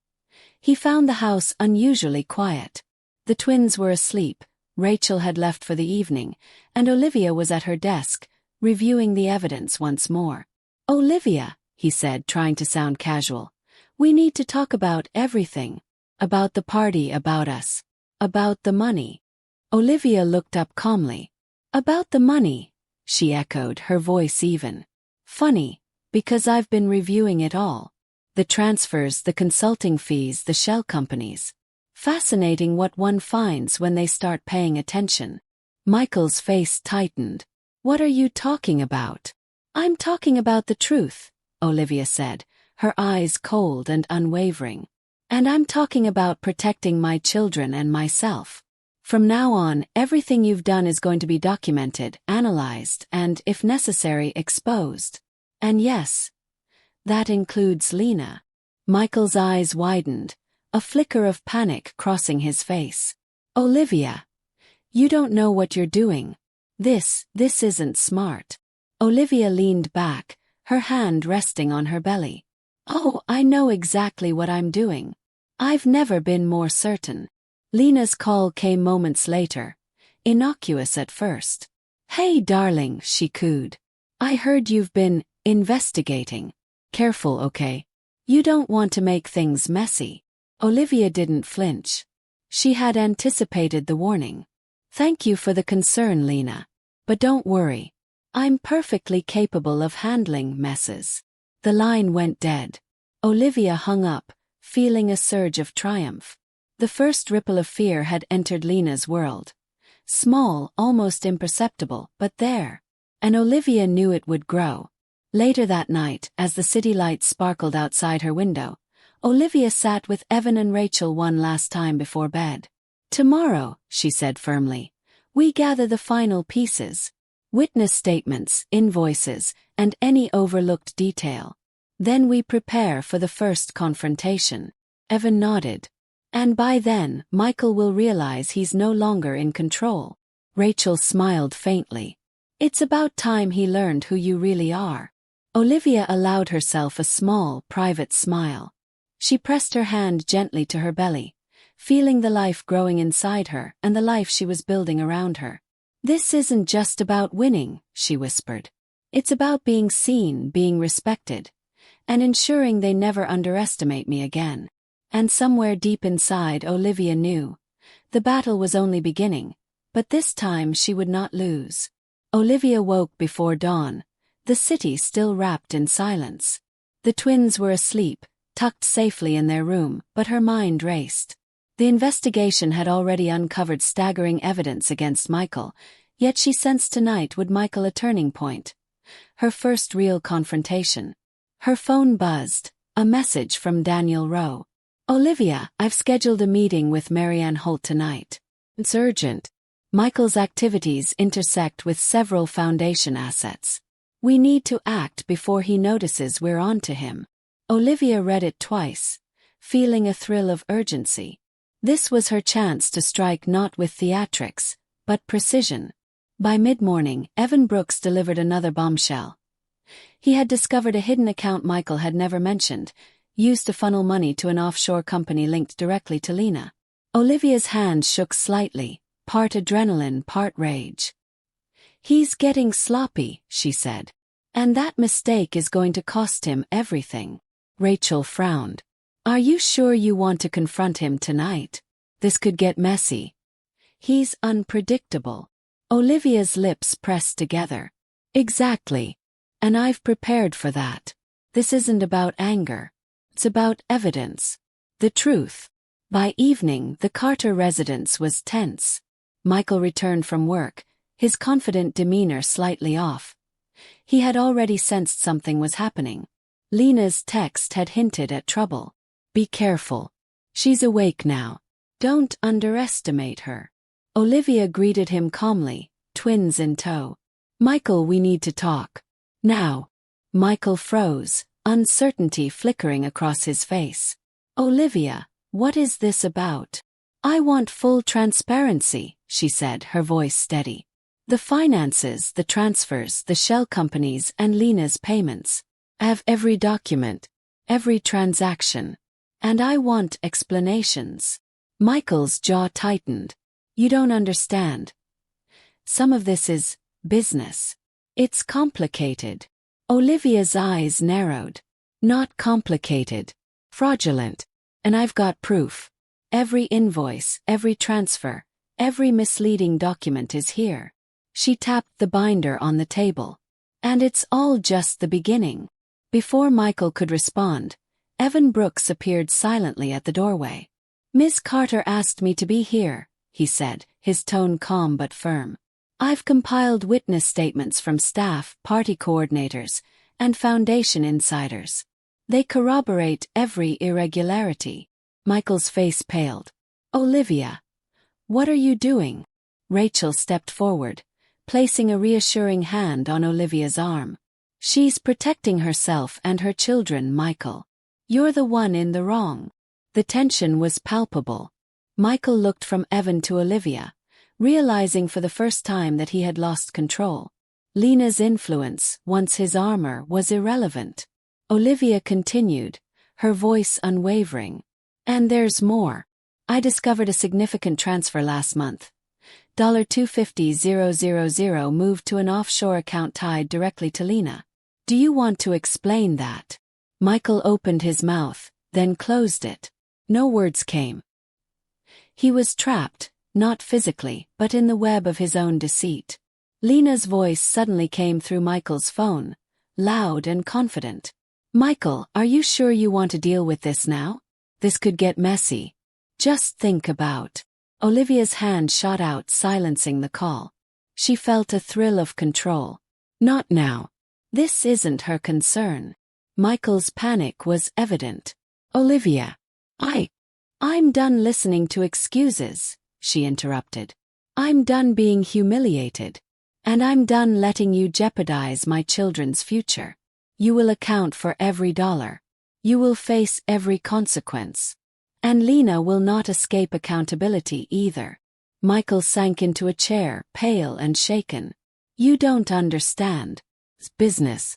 he found the house unusually quiet. The twins were asleep, Rachel had left for the evening, and Olivia was at her desk, reviewing the evidence once more. "Olivia," he said, trying to sound casual, "we need to talk about everything. About the party, about us. About the money." Olivia looked up calmly. "About the money," she echoed, her voice even. "Funny, because I've been reviewing it all. The transfers, the consulting fees, the shell companies. Fascinating what one finds when they start paying attention." Michael's face tightened. "What are you talking about?" "I'm talking about the truth," Olivia said, her eyes cold and unwavering. "And I'm talking about protecting my children and myself. From now on, everything you've done is going to be documented, analyzed, and, if necessary, exposed. And yes, that includes Lena." Michael's eyes widened, a flicker of panic crossing his face. "Olivia, you don't know what you're doing. This isn't smart." Olivia leaned back, her hand resting on her belly. "Oh, I know exactly what I'm doing. I've never been more certain." Lena's call came moments later, innocuous at first. "Hey darling," she cooed. "I heard you've been investigating. Careful, okay? You don't want to make things messy." Olivia didn't flinch. She had anticipated the warning. "Thank you for the concern, Lena. But don't worry. I'm perfectly capable of handling messes." The line went dead. Olivia hung up, feeling a surge of triumph. The first ripple of fear had entered Lena's world. Small, almost imperceptible, but there. And Olivia knew it would grow. Later that night, as the city lights sparkled outside her window, Olivia sat with Evan and Rachel one last time before bed. "Tomorrow," she said firmly, "we gather the final pieces. Witness statements, invoices, and any overlooked detail. Then we prepare for the first confrontation." Evan nodded. "And by then, Michael will realize he's no longer in control." Rachel smiled faintly. "It's about time he learned who you really are." Olivia allowed herself a small, private smile. She pressed her hand gently to her belly, feeling the life growing inside her and the life she was building around her. "This isn't just about winning," she whispered. "It's about being seen, being respected, and ensuring they never underestimate me again." And somewhere deep inside, Olivia knew. The battle was only beginning, but this time she would not lose. Olivia woke before dawn, the city still wrapped in silence. The twins were asleep, tucked safely in their room, but her mind raced. The investigation had already uncovered staggering evidence against Michael, yet she sensed tonight would mark a turning point. Her first real confrontation. Her phone buzzed, a message from Daniel Rowe. "Olivia, I've scheduled a meeting with Marianne Holt tonight. It's urgent. Michael's activities intersect with several Foundation assets. We need to act before he notices we're on to him." Olivia read it twice, feeling a thrill of urgency. This was her chance to strike not with theatrics, but precision. By mid-morning, Evan Brooks delivered another bombshell. He had discovered a hidden account Michael had never mentioned, used to funnel money to an offshore company linked directly to Lena. Olivia's hand shook slightly, part adrenaline, part rage. "He's getting sloppy," she said. "And that mistake is going to cost him everything." Rachel frowned. "Are you sure you want to confront him tonight? This could get messy. He's unpredictable." Olivia's lips pressed together. "Exactly. And I've prepared for that. This isn't about anger. It's about evidence. The truth." By evening, the Carter residence was tense. Michael returned from work, his confident demeanor slightly off. He had already sensed something was happening. Lena's text had hinted at trouble. "Be careful. She's awake now. Don't underestimate her." Olivia greeted him calmly, twins in tow. "Michael, we need to talk. Now." Michael froze, uncertainty flickering across his face. "Olivia, what is this about?" "I want full transparency," she said, her voice steady. "The finances, the transfers, the shell companies, and Lena's payments. I have every document, every transaction. And I want explanations." Michael's jaw tightened. You don't understand. Some of this is business. It's complicated. Olivia's eyes narrowed. Not complicated. Fraudulent. And I've got proof. Every invoice, every transfer, every misleading document is here. She tapped the binder on the table. And it's all just the beginning. Before Michael could respond, Evan Brooks appeared silently at the doorway. Miss Carter asked me to be here, he said, his tone calm but firm. I've compiled witness statements from staff, party coordinators, and foundation insiders. They corroborate every irregularity. Michael's face paled. Olivia, what are you doing? Rachel stepped forward, placing a reassuring hand on Olivia's arm. She's protecting herself and her children, Michael. You're the one in the wrong. The tension was palpable. Michael looked from Evan to Olivia, realizing for the first time that he had lost control. Lena's influence, once his armor, was irrelevant. Olivia continued, her voice unwavering. And there's more. I discovered a significant transfer last month. $250,000 moved to an offshore account tied directly to Lena. Do you want to explain that? Michael opened his mouth, then closed it. No words came. He was trapped, not physically, but in the web of his own deceit. Lena's voice suddenly came through Michael's phone, loud and confident. Michael, are you sure you want to deal with this now? This could get messy. Just think about. Olivia's hand shot out, silencing the call. She felt a thrill of control. Not now. This isn't her concern. Michael's panic was evident. Olivia. I'm done listening to excuses, she interrupted. I'm done being humiliated. And I'm done letting you jeopardize my children's future. You will account for every dollar. You will face every consequence. And Lena will not escape accountability either. Michael sank into a chair, pale and shaken. You don't understand. It's business.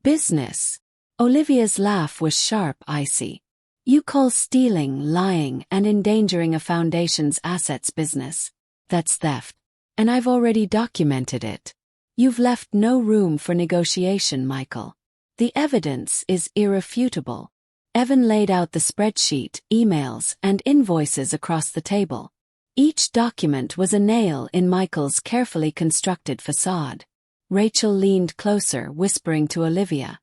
Business. Olivia's laugh was sharp, icy. You call stealing, lying, and endangering a foundation's assets business. That's theft. And I've already documented it. You've left no room for negotiation, Michael. The evidence is irrefutable. Evan laid out the spreadsheet, emails, and invoices across the table. Each document was a nail in Michael's carefully constructed facade. Rachel leaned closer, whispering to Olivia.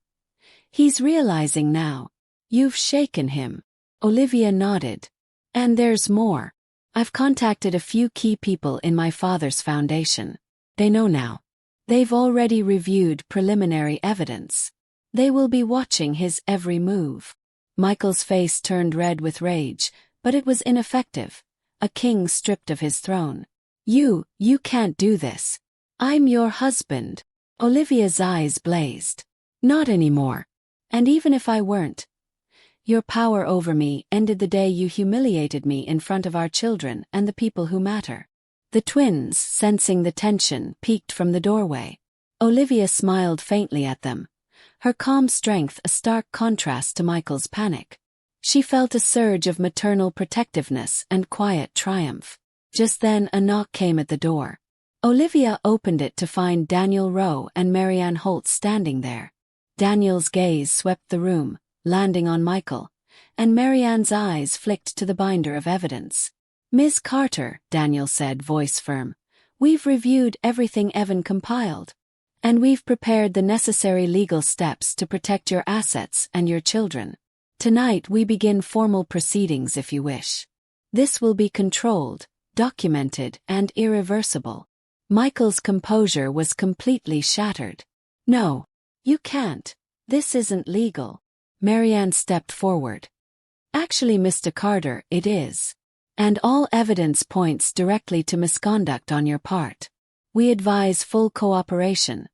He's realizing now. You've shaken him. Olivia nodded. And there's more. I've contacted a few key people in my father's foundation. They know now. They've already reviewed preliminary evidence. They will be watching his every move. Michael's face turned red with rage, but it was ineffective. A king stripped of his throne. You can't do this. I'm your husband. Olivia's eyes blazed. Not anymore. And even if I weren't, your power over me ended the day you humiliated me in front of our children and the people who matter. The twins, sensing the tension, peeked from the doorway. Olivia smiled faintly at them, her calm strength a stark contrast to Michael's panic. She felt a surge of maternal protectiveness and quiet triumph. Just then a knock came at the door. Olivia opened it to find Daniel Rowe and Marianne Holt standing there. Daniel's gaze swept the room, landing on Michael, and Marianne's eyes flicked to the binder of evidence. Ms. Carter, Daniel said, voice firm, we've reviewed everything Evan compiled. And we've prepared the necessary legal steps to protect your assets and your children. Tonight we begin formal proceedings if you wish. This will be controlled, documented, and irreversible. Michael's composure was completely shattered. No, you can't. This isn't legal. Marianne stepped forward. Actually, Mr. Carter, it is. And all evidence points directly to misconduct on your part. We advise full cooperation,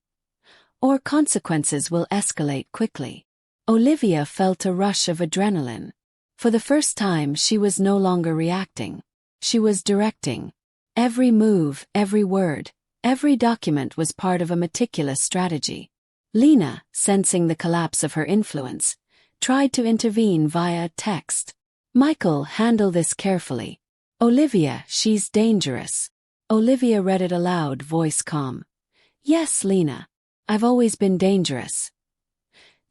or consequences will escalate quickly. Olivia felt a rush of adrenaline. For the first time she was no longer reacting. She was directing. Every move, every word, every document was part of a meticulous strategy. Lena, sensing the collapse of her influence, tried to intervene via text. Michael, handle this carefully. Olivia, she's dangerous. Olivia read it aloud, voice calm. Yes, Lena. I've always been dangerous.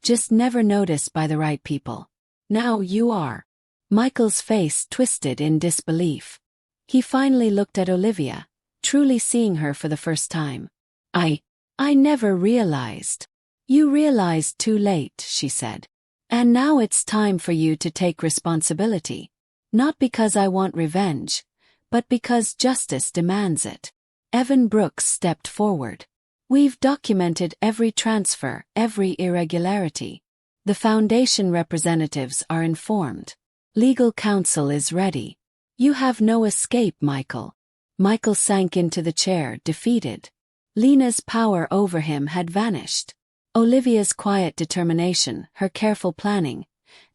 Just never noticed by the right people. Now you are. Michael's face twisted in disbelief. He finally looked at Olivia, truly seeing her for the first time. I never realized. You realized too late, she said. And now it's time for you to take responsibility. Not because I want revenge, but because justice demands it. Evan Brooks stepped forward. We've documented every transfer, every irregularity. The foundation representatives are informed. Legal counsel is ready. You have no escape, Michael. Michael sank into the chair, defeated. Lena's power over him had vanished. Olivia's quiet determination, her careful planning,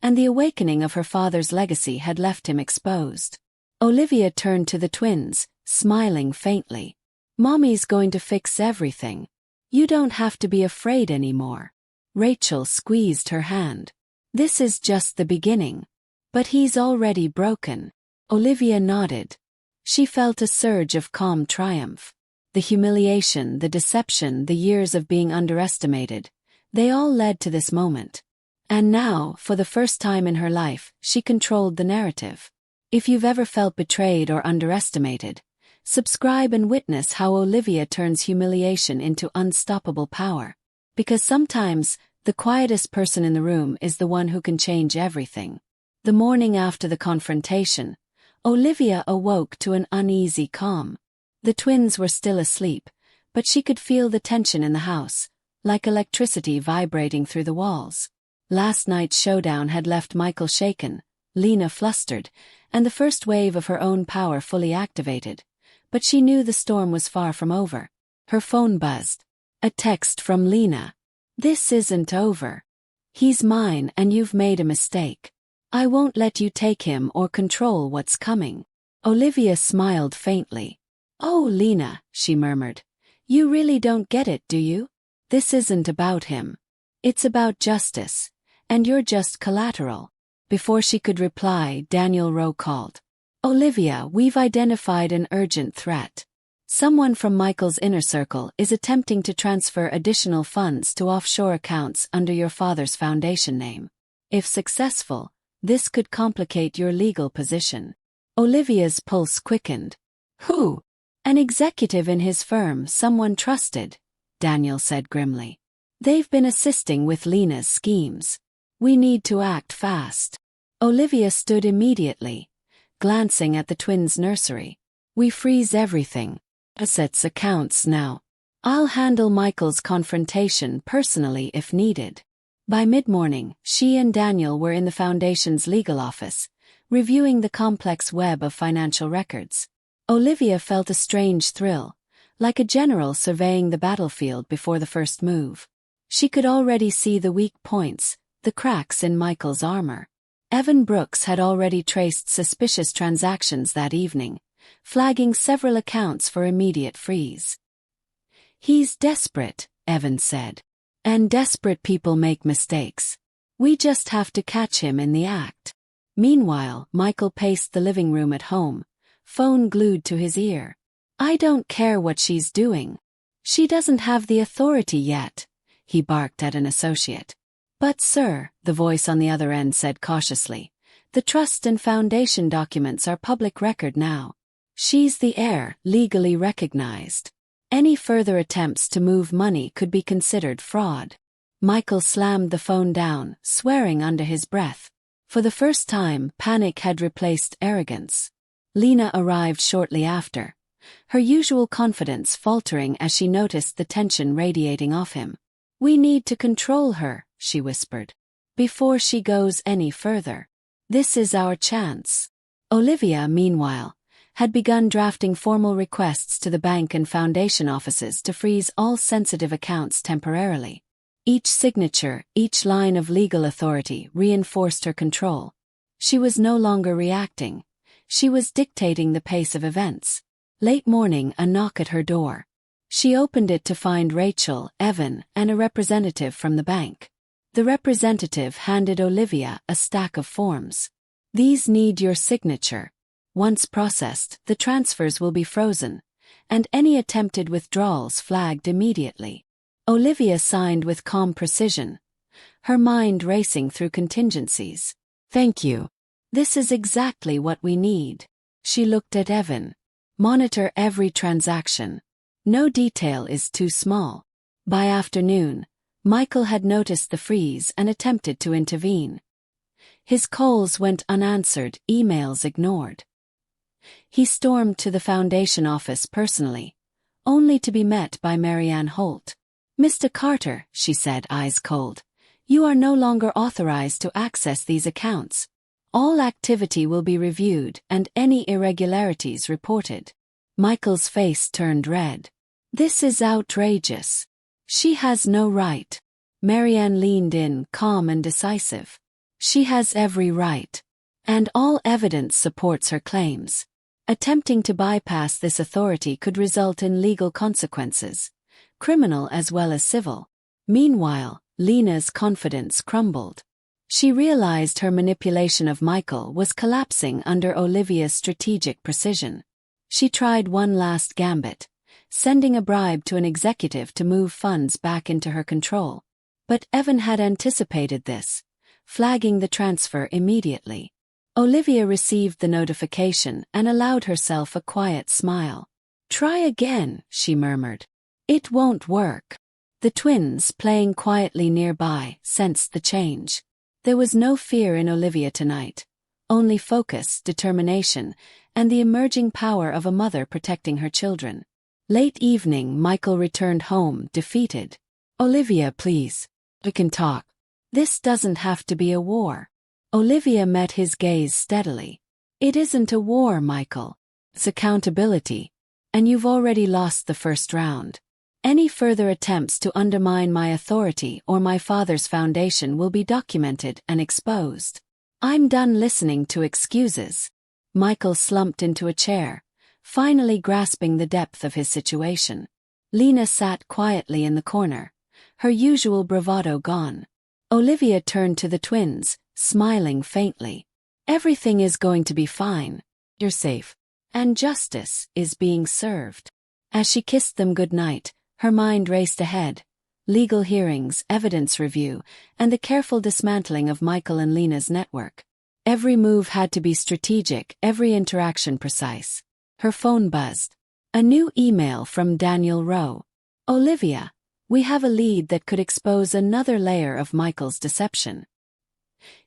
and the awakening of her father's legacy had left him exposed. Olivia turned to the twins, smiling faintly. Mommy's going to fix everything. You don't have to be afraid anymore. Rachel squeezed her hand. This is just the beginning. But he's already broken. Olivia nodded. She felt a surge of calm triumph. The humiliation, the deception, the years of being underestimated, they all led to this moment. And now, for the first time in her life, she controlled the narrative. If you've ever felt betrayed or underestimated, subscribe and witness how Olivia turns humiliation into unstoppable power. Because sometimes, the quietest person in the room is the one who can change everything. The morning after the confrontation, Olivia awoke to an uneasy calm. The twins were still asleep, but she could feel the tension in the house, like electricity vibrating through the walls. Last night's showdown had left Michael shaken, Lena flustered, and the first wave of her own power fully activated. But she knew the storm was far from over. Her phone buzzed. A text from Lena. This isn't over. He's mine and you've made a mistake. I won't let you take him or control what's coming. Olivia smiled faintly. Oh, Lena, she murmured. You really don't get it, do you? This isn't about him. It's about justice, and you're just collateral. Before she could reply, Daniel Rowe called. Olivia, we've identified an urgent threat. Someone from Michael's inner circle is attempting to transfer additional funds to offshore accounts under your father's foundation name. If successful, this could complicate your legal position. Olivia's pulse quickened. Who? An executive in his firm, someone trusted, Daniel said grimly. They've been assisting with Lena's schemes. We need to act fast. Olivia stood immediately, glancing at the twins' nursery. We freeze everything. Assets accounts now. I'll handle Michael's confrontation personally if needed. By mid-morning, she and Daniel were in the Foundation's legal office, reviewing the complex web of financial records. Olivia felt a strange thrill, like a general surveying the battlefield before the first move. She could already see the weak points, the cracks in Michael's armor. Evan Brooks had already traced suspicious transactions that evening, flagging several accounts for immediate freeze. He's desperate, Evan said. And desperate people make mistakes. We just have to catch him in the act. Meanwhile, Michael paced the living room at home, phone glued to his ear. I don't care what she's doing. She doesn't have the authority yet, he barked at an associate. But sir, the voice on the other end said cautiously, the trust and foundation documents are public record now. She's the heir, legally recognized. Any further attempts to move money could be considered fraud. Michael slammed the phone down, swearing under his breath. For the first time, panic had replaced arrogance. Lena arrived shortly after, her usual confidence faltering as she noticed the tension radiating off him. We need to control her, she whispered, before she goes any further. This is our chance. Olivia, meanwhile, had begun drafting formal requests to the bank and foundation offices to freeze all sensitive accounts temporarily. Each signature, each line of legal authority reinforced her control. She was no longer reacting. She was dictating the pace of events. Late morning, a knock at her door. She opened it to find Rachel, Evan, and a representative from the bank. The representative handed Olivia a stack of forms. These need your signature. Once processed, the transfers will be frozen, and any attempted withdrawals flagged immediately. Olivia signed with calm precision, her mind racing through contingencies. Thank you. This is exactly what we need. She looked at Evan. Monitor every transaction. No detail is too small. By afternoon, Michael had noticed the freeze and attempted to intervene. His calls went unanswered, emails ignored. He stormed to the Foundation office personally, only to be met by Marianne Holt. "Mr. Carter," she said, eyes cold, "you are no longer authorized to access these accounts. All activity will be reviewed and any irregularities reported." Michael's face turned red. "This is outrageous. She has no right." Marianne leaned in, calm and decisive. "She has every right. And all evidence supports her claims. Attempting to bypass this authority could result in legal consequences, criminal as well as civil." Meanwhile, Lena's confidence crumbled. She realized her manipulation of Michael was collapsing under Olivia's strategic precision. She tried one last gambit, sending a bribe to an executive to move funds back into her control. But Evan had anticipated this, flagging the transfer immediately. Olivia received the notification and allowed herself a quiet smile. "Try again," she murmured. "It won't work." The twins, playing quietly nearby, sensed the change. There was no fear in Olivia tonight, only focus, determination, and the emerging power of a mother protecting her children. Late evening, Michael returned home, defeated. "Olivia, please. We can talk. This doesn't have to be a war." Olivia met his gaze steadily. "It isn't a war, Michael. It's accountability. And you've already lost the first round. Any further attempts to undermine my authority or my father's foundation will be documented and exposed. I'm done listening to excuses." Michael slumped into a chair, finally grasping the depth of his situation. Lena sat quietly in the corner, her usual bravado gone. Olivia turned to the twins, smiling faintly. "Everything is going to be fine. You're safe. And justice is being served." As she kissed them goodnight, her mind raced ahead. Legal hearings, evidence review, and the careful dismantling of Michael and Lena's network. Every move had to be strategic, every interaction precise. Her phone buzzed. A new email from Daniel Rowe. "Olivia, we have a lead that could expose another layer of Michael's deception.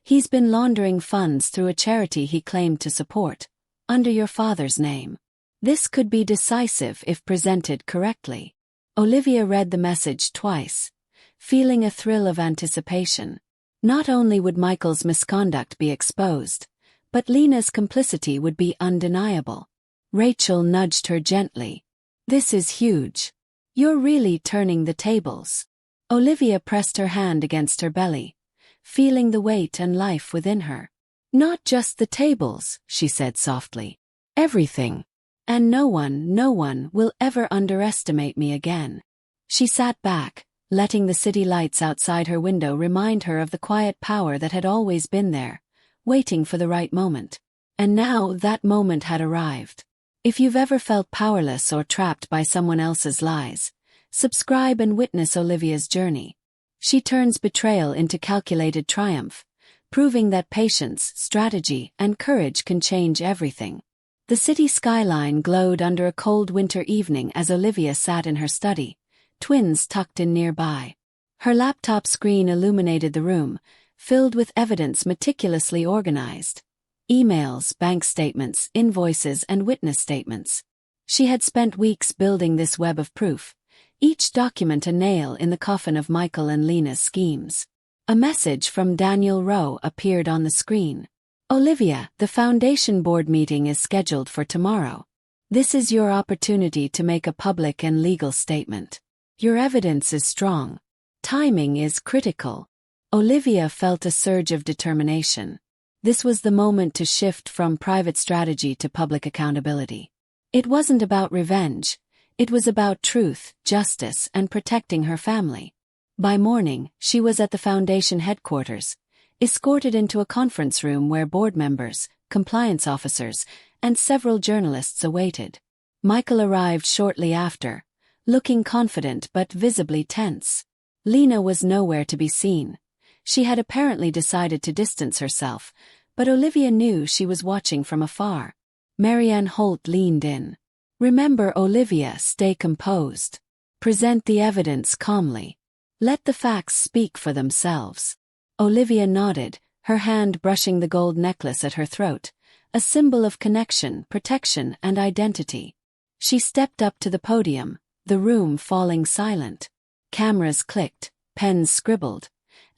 He's been laundering funds through a charity he claimed to support, under your father's name. This could be decisive if presented correctly." Olivia read the message twice, feeling a thrill of anticipation. Not only would Michael's misconduct be exposed, but Lena's complicity would be undeniable. Rachel nudged her gently. "This is huge. You're really turning the tables." Olivia pressed her hand against her belly, feeling the weight and life within her. "Not just the tables," she said softly. "Everything. And no one will ever underestimate me again." She sat back, letting the city lights outside her window remind her of the quiet power that had always been there, waiting for the right moment. And now that moment had arrived. If you've ever felt powerless or trapped by someone else's lies, subscribe and witness Olivia's journey. She turns betrayal into calculated triumph, proving that patience, strategy, and courage can change everything. The city skyline glowed under a cold winter evening as Olivia sat in her study, twins tucked in nearby. Her laptop screen illuminated the room, filled with evidence meticulously organized. Emails, bank statements, invoices, and witness statements. She had spent weeks building this web of proof, each document a nail in the coffin of Michael and Lena's schemes. A message from Daniel Rowe appeared on the screen. "Olivia, the Foundation Board meeting is scheduled for tomorrow. This is your opportunity to make a public and legal statement. Your evidence is strong. Timing is critical." Olivia felt a surge of determination. This was the moment to shift from private strategy to public accountability. It wasn't about revenge. It was about truth, justice, and protecting her family. By morning, she was at the Foundation headquarters, escorted into a conference room where board members, compliance officers, and several journalists awaited. Michael arrived shortly after, looking confident but visibly tense. Lena was nowhere to be seen. She had apparently decided to distance herself, but Olivia knew she was watching from afar. Marianne Holt leaned in. "Remember, Olivia, stay composed. Present the evidence calmly. Let the facts speak for themselves." Olivia nodded, her hand brushing the gold necklace at her throat, a symbol of connection, protection, and identity. She stepped up to the podium, the room falling silent. Cameras clicked, pens scribbled,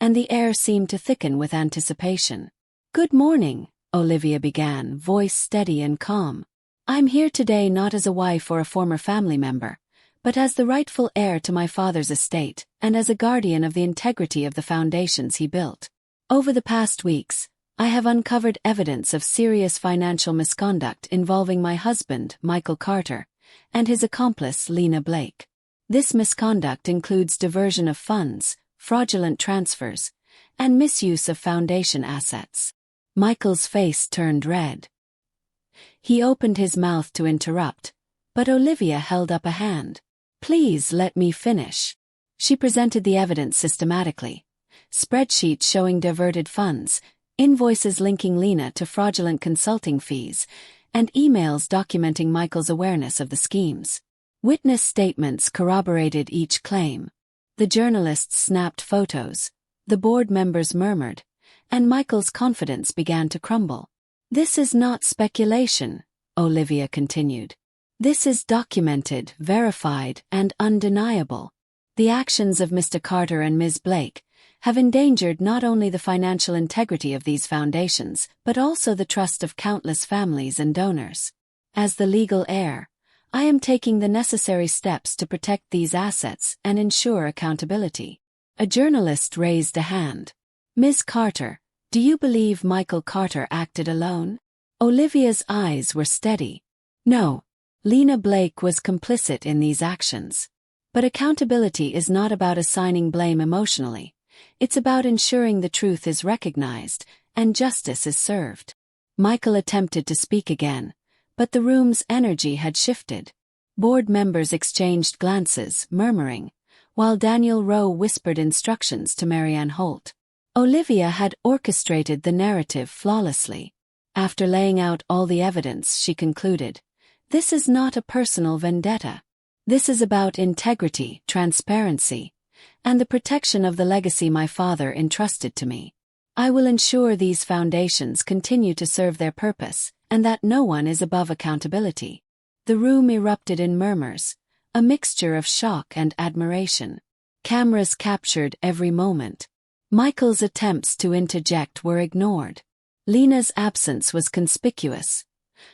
and the air seemed to thicken with anticipation. "Good morning," Olivia began, voice steady and calm. "I'm here today not as a wife or a former family member, but as the rightful heir to my father's estate, and as a guardian of the integrity of the foundations he built. Over the past weeks, I have uncovered evidence of serious financial misconduct involving my husband, Michael Carter, and his accomplice, Lena Blake. This misconduct includes diversion of funds, fraudulent transfers, and misuse of foundation assets." Michael's face turned red. He opened his mouth to interrupt, but Olivia held up a hand. "Please let me finish." She presented the evidence systematically. Spreadsheets showing diverted funds, invoices linking Lena to fraudulent consulting fees, and emails documenting Michael's awareness of the schemes. Witness statements corroborated each claim. The journalists snapped photos, the board members murmured, and Michael's confidence began to crumble. "This is not speculation," Olivia continued. "This is documented, verified, and undeniable. The actions of Mr. Carter and Ms. Blake have endangered not only the financial integrity of these foundations, but also the trust of countless families and donors. As the legal heir, I am taking the necessary steps to protect these assets and ensure accountability." A journalist raised a hand. "Ms. Carter, do you believe Michael Carter acted alone?" Olivia's eyes were steady. "No. Lena Blake was complicit in these actions. But accountability is not about assigning blame emotionally. It's about ensuring the truth is recognized and justice is served." Michael attempted to speak again, but the room's energy had shifted. Board members exchanged glances, murmuring, while Daniel Rowe whispered instructions to Marianne Holt. Olivia had orchestrated the narrative flawlessly. After laying out all the evidence, she concluded, "This is not a personal vendetta. This is about integrity, transparency, and the protection of the legacy my father entrusted to me. I will ensure these foundations continue to serve their purpose, and that no one is above accountability." The room erupted in murmurs, a mixture of shock and admiration. Cameras captured every moment. Michael's attempts to interject were ignored. Lena's absence was conspicuous,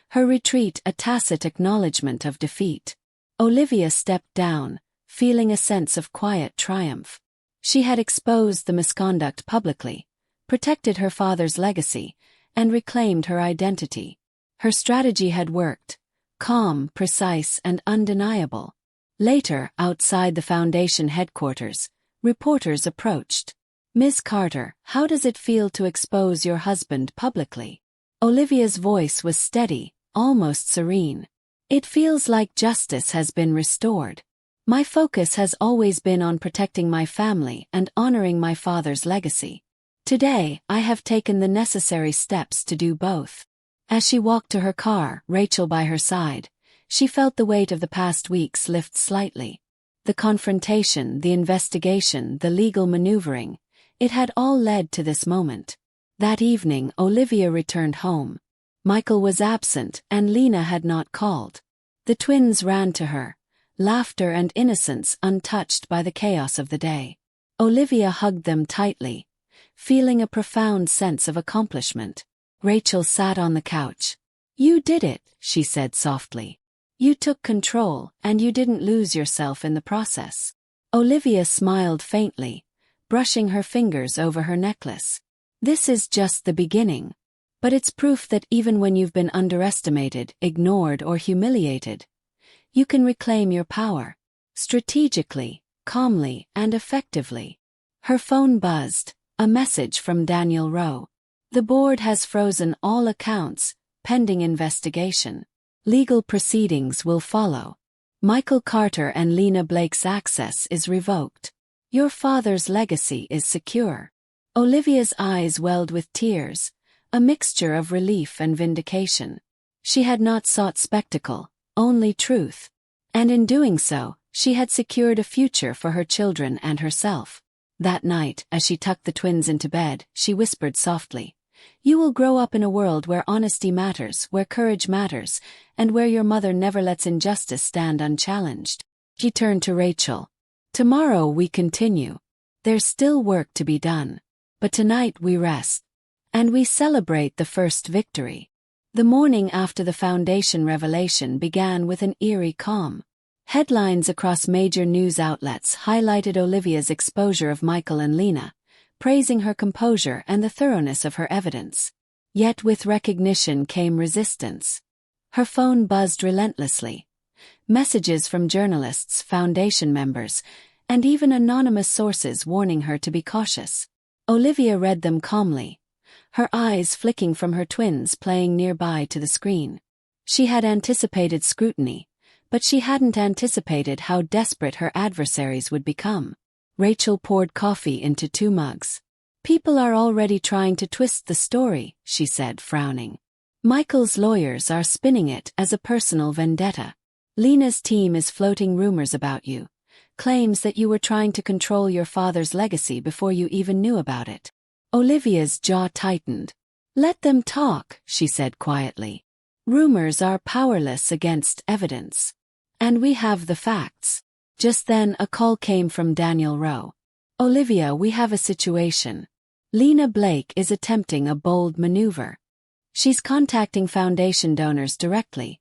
her retreat a tacit acknowledgement of defeat. Olivia stepped down, feeling a sense of quiet triumph. She had exposed the misconduct publicly, protected her father's legacy, and reclaimed her identity. Her strategy had worked, calm, precise, and undeniable. Later, outside the foundation headquarters, reporters approached. "Ms. Carter, how does it feel to expose your husband publicly?" Olivia's voice was steady, almost serene. "It feels like justice has been restored. My focus has always been on protecting my family and honoring my father's legacy. Today, I have taken the necessary steps to do both." As she walked to her car, Rachel by her side, she felt the weight of the past weeks lift slightly. The confrontation, the investigation, the legal maneuvering, it had all led to this moment. That evening, Olivia returned home. Michael was absent, and Lena had not called. The twins ran to her, laughter and innocence untouched by the chaos of the day. Olivia hugged them tightly, feeling a profound sense of accomplishment. Rachel sat on the couch. "You did it," she said softly. "You took control, and you didn't lose yourself in the process." Olivia smiled faintly, brushing her fingers over her necklace. "This is just the beginning. But it's proof that even when you've been underestimated, ignored, or humiliated, you can reclaim your power. Strategically, calmly, and effectively." Her phone buzzed, a message from Daniel Rowe. The board has frozen all accounts, pending investigation. Legal proceedings will follow. Michael Carter and Lena Blake's access is revoked. Your father's legacy is secure. Olivia's eyes welled with tears, a mixture of relief and vindication. She had not sought spectacle, only truth. And in doing so, she had secured a future for her children and herself. That night, as she tucked the twins into bed, she whispered softly, "You will grow up in a world where honesty matters, where courage matters, and where your mother never lets injustice stand unchallenged." She turned to Rachel. "Tomorrow we continue. There's still work to be done. But tonight we rest. And we celebrate the first victory." The morning after the Foundation revelation began with an eerie calm. Headlines across major news outlets highlighted Olivia's exposure of Michael and Lena, praising her composure and the thoroughness of her evidence. Yet with recognition came resistance. Her phone buzzed relentlessly. Messages from journalists, Foundation members, and even anonymous sources warning her to be cautious. Olivia read them calmly, her eyes flicking from her twins playing nearby to the screen. She had anticipated scrutiny, but she hadn't anticipated how desperate her adversaries would become. Rachel poured coffee into 2 mugs. "People are already trying to twist the story," she said, frowning. "Michael's lawyers are spinning it as a personal vendetta. Lena's team is floating rumors about you, claims that you were trying to control your father's legacy before you even knew about it." Olivia's jaw tightened. "Let them talk," she said quietly. "Rumors are powerless against evidence. And we have the facts." Just then a call came from Daniel Rowe. "Olivia, we have a situation. Lena Blake is attempting a bold maneuver. She's contacting Foundation donors directly,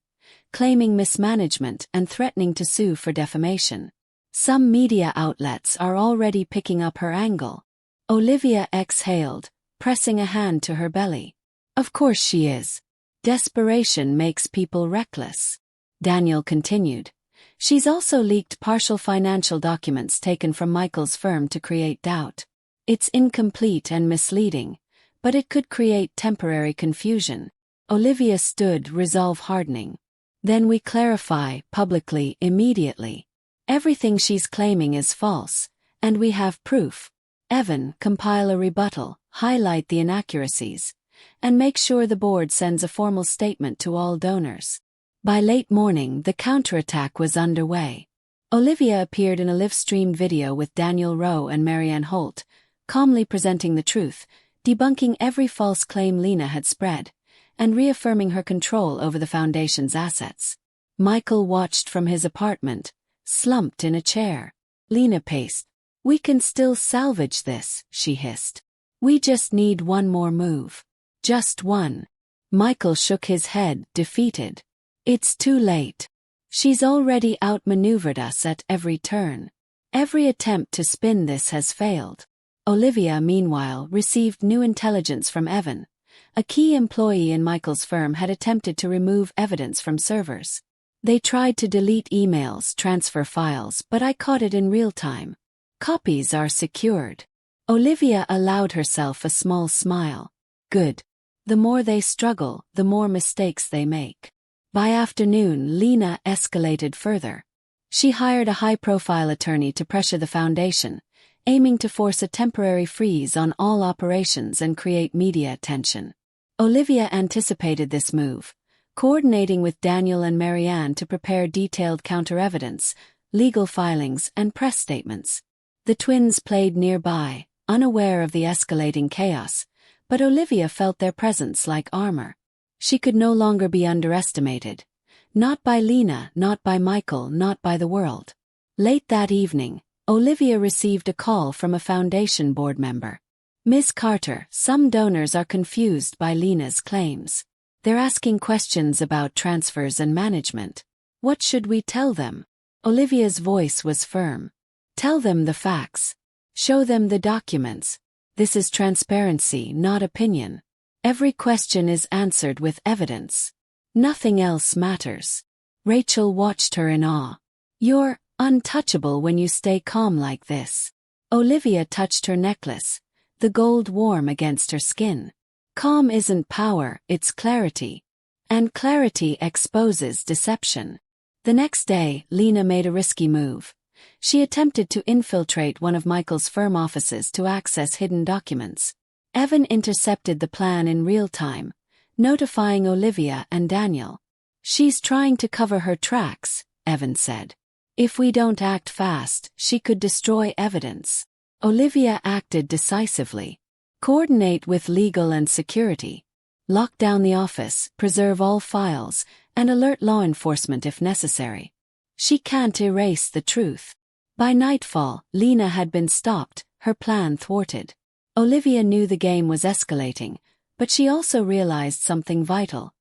claiming mismanagement and threatening to sue for defamation. Some media outlets are already picking up her angle." Olivia exhaled, pressing a hand to her belly. "Of course she is. Desperation makes people reckless." Daniel continued. "She's also leaked partial financial documents taken from Michael's firm to create doubt. It's incomplete and misleading, but it could create temporary confusion." Olivia stood, resolve hardening. "Then we clarify, publicly, immediately. Everything she's claiming is false, and we have proof. Evan, compile a rebuttal, highlight the inaccuracies, and make sure the board sends a formal statement to all donors." By late morning, the counterattack was underway. Olivia appeared in a live-streamed video with Daniel Rowe and Marianne Holt, calmly presenting the truth, debunking every false claim Lena had spread, and reaffirming her control over the Foundation's assets. Michael watched from his apartment, slumped in a chair. Lena paced. "We can still salvage this," she hissed. "We just need one more move. Just one." Michael shook his head, defeated. "It's too late. She's already outmaneuvered us at every turn. Every attempt to spin this has failed." Olivia, meanwhile, received new intelligence from Evan. A key employee in Michael's firm had attempted to remove evidence from servers. "They tried to delete emails, transfer files, but I caught it in real time. Copies are secured." Olivia allowed herself a small smile. "Good. The more they struggle, the more mistakes they make." By afternoon, Lena escalated further. She hired a high-profile attorney to pressure the Foundation, aiming to force a temporary freeze on all operations and create media attention. Olivia anticipated this move, coordinating with Daniel and Marianne to prepare detailed counter-evidence, legal filings, and press statements. The twins played nearby, unaware of the escalating chaos, but Olivia felt their presence like armor. She could no longer be underestimated. Not by Lena, not by Michael, not by the world. Late that evening, Olivia received a call from a Foundation board member. "Ms. Carter, some donors are confused by Lena's claims. They're asking questions about transfers and management. What should we tell them?" Olivia's voice was firm. "Tell them the facts. Show them the documents. This is transparency, not opinion. Every question is answered with evidence. Nothing else matters." Rachel watched her in awe. "You're untouchable when you stay calm like this." Olivia touched her necklace, the gold warm against her skin. Calm isn't power, it's clarity. And clarity exposes deception. The next day, Lena made a risky move. She attempted to infiltrate one of Michael's firm offices to access hidden documents. Evan intercepted the plan in real time, notifying Olivia and Daniel. "She's trying to cover her tracks," Evan said. "If we don't act fast, she could destroy evidence." Olivia acted decisively. "Coordinate with legal and security. Lock down the office, preserve all files, and alert law enforcement if necessary. She can't erase the truth." By nightfall, Lena had been stopped, her plan thwarted. Olivia knew the game was escalating, but she also realized something vital.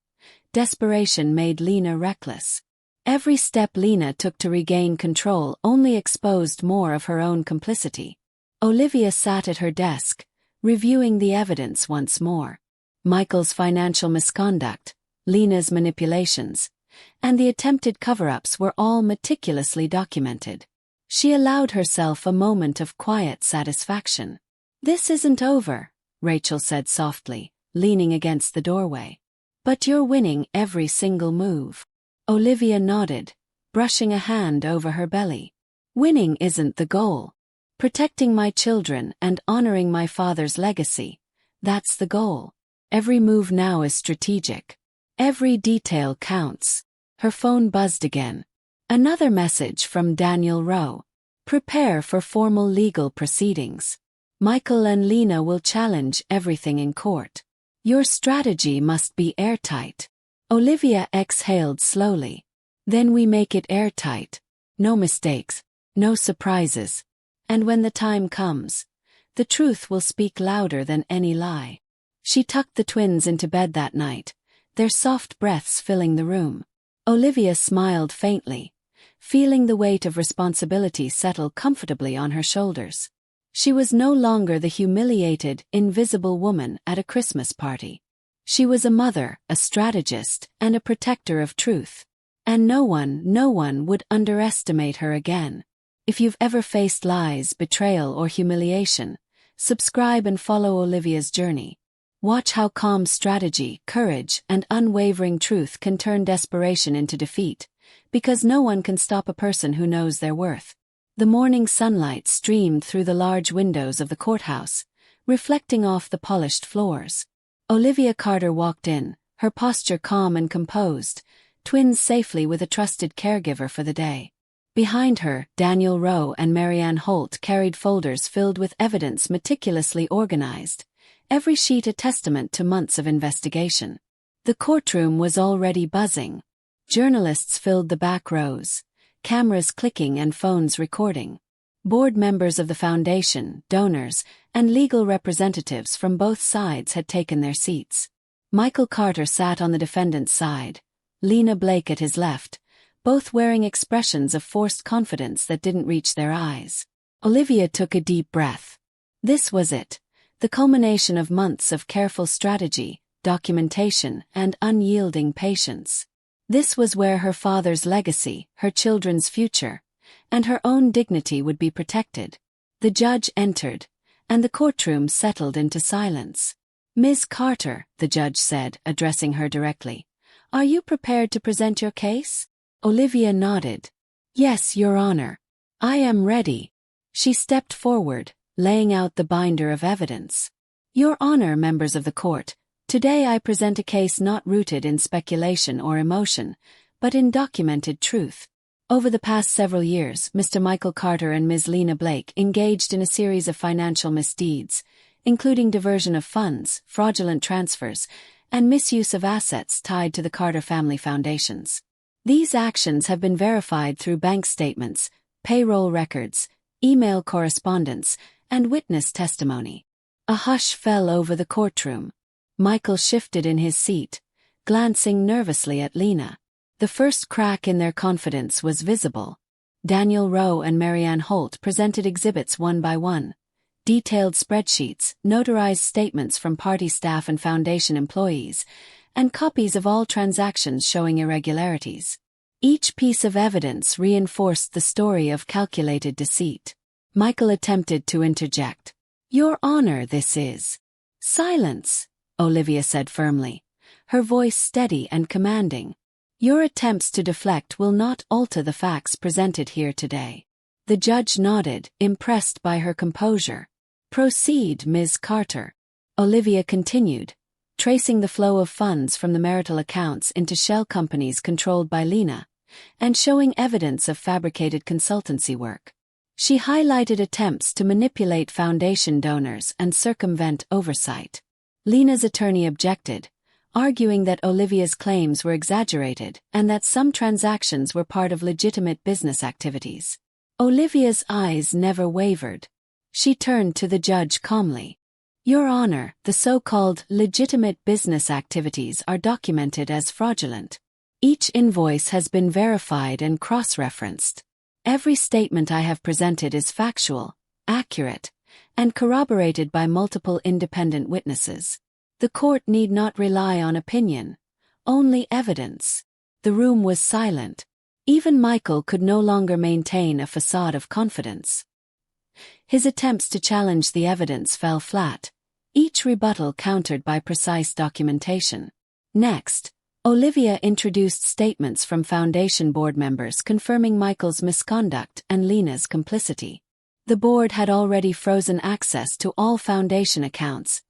Desperation made Lena reckless. Every step Lena took to regain control only exposed more of her own complicity. Olivia sat at her desk, reviewing the evidence once more. Michael's financial misconduct, Lena's manipulations, and the attempted cover-ups were all meticulously documented. She allowed herself a moment of quiet satisfaction. "This isn't over," Rachel said softly, leaning against the doorway. "But you're winning every single move." Olivia nodded, brushing a hand over her belly. "Winning isn't the goal. Protecting my children and honoring my father's legacy, that's the goal. Every move now is strategic. Every detail counts." Her phone buzzed again. Another message from Daniel Rowe. "Prepare for formal legal proceedings. Michael and Lena will challenge everything in court. Your strategy must be airtight." Olivia exhaled slowly. "Then we make it airtight. No mistakes, no surprises. And when the time comes, the truth will speak louder than any lie." She tucked the twins into bed that night, their soft breaths filling the room. Olivia smiled faintly, feeling the weight of responsibility settle comfortably on her shoulders. She was no longer the humiliated, invisible woman at a Christmas party. She was a mother, a strategist, and a protector of truth. And no one would underestimate her again. If you've ever faced lies, betrayal, or humiliation, subscribe and follow Olivia's journey. Watch how calm strategy, courage, and unwavering truth can turn desperation into defeat, because no one can stop a person who knows their worth. The morning sunlight streamed through the large windows of the courthouse, reflecting off the polished floors. Olivia Carter walked in, her posture calm and composed, twins safely with a trusted caregiver for the day. Behind her, Daniel Rowe and Marianne Holt carried folders filled with evidence meticulously organized, every sheet a testament to months of investigation. The courtroom was already buzzing. Journalists filled the back rows, cameras clicking and phones recording. Board members of the foundation, donors, and legal representatives from both sides had taken their seats. Michael Carter sat on the defendant's side, Lena Blake at his left, both wearing expressions of forced confidence that didn't reach their eyes. Olivia took a deep breath. This was it. The culmination of months of careful strategy, documentation, and unyielding patience. This was where her father's legacy, her children's future, and her own dignity would be protected. The judge entered, and the courtroom settled into silence. "Ms. Carter," the judge said, addressing her directly, "are you prepared to present your case?" Olivia nodded. "Yes, Your Honor. I am ready." She stepped forward, laying out the binder of evidence. "Your Honor, members of the court, today I present a case not rooted in speculation or emotion, but in documented truth. Over the past several years, Mr. Michael Carter and Ms. Lena Blake engaged in a series of financial misdeeds, including diversion of funds, fraudulent transfers, and misuse of assets tied to the Carter family foundations. These actions have been verified through bank statements, payroll records, email correspondence, and witness testimony. A hush fell over the courtroom. Michael shifted in his seat, glancing nervously at Lena. The first crack in their confidence was visible. Daniel Rowe and Marianne Holt presented exhibits one by one. Detailed spreadsheets, notarized statements from party staff and foundation employees, and copies of all transactions showing irregularities. Each piece of evidence reinforced the story of calculated deceit. Michael attempted to interject. "Your Honor, this is..." "Silence," Olivia said firmly, her voice steady and commanding. Your attempts to deflect will not alter the facts presented here today. The judge nodded, impressed by her composure. Proceed, Ms. Carter. Olivia continued, tracing the flow of funds from the marital accounts into shell companies controlled by Lena, and showing evidence of fabricated consultancy work. She highlighted attempts to manipulate foundation donors and circumvent oversight. Lena's attorney objected, arguing that Olivia's claims were exaggerated and that some transactions were part of legitimate business activities. Olivia's eyes never wavered. She turned to the judge calmly. Your Honor, the so-called legitimate business activities are documented as fraudulent. Each invoice has been verified and cross-referenced. Every statement I have presented is factual, accurate, and corroborated by multiple independent witnesses. The court need not rely on opinion, only evidence. The room was silent. Even Michael could no longer maintain a facade of confidence. His attempts to challenge the evidence fell flat, each rebuttal countered by precise documentation. Next, Olivia introduced statements from Foundation board members confirming Michael's misconduct and Lena's complicity. The board had already frozen access to all Foundation accounts,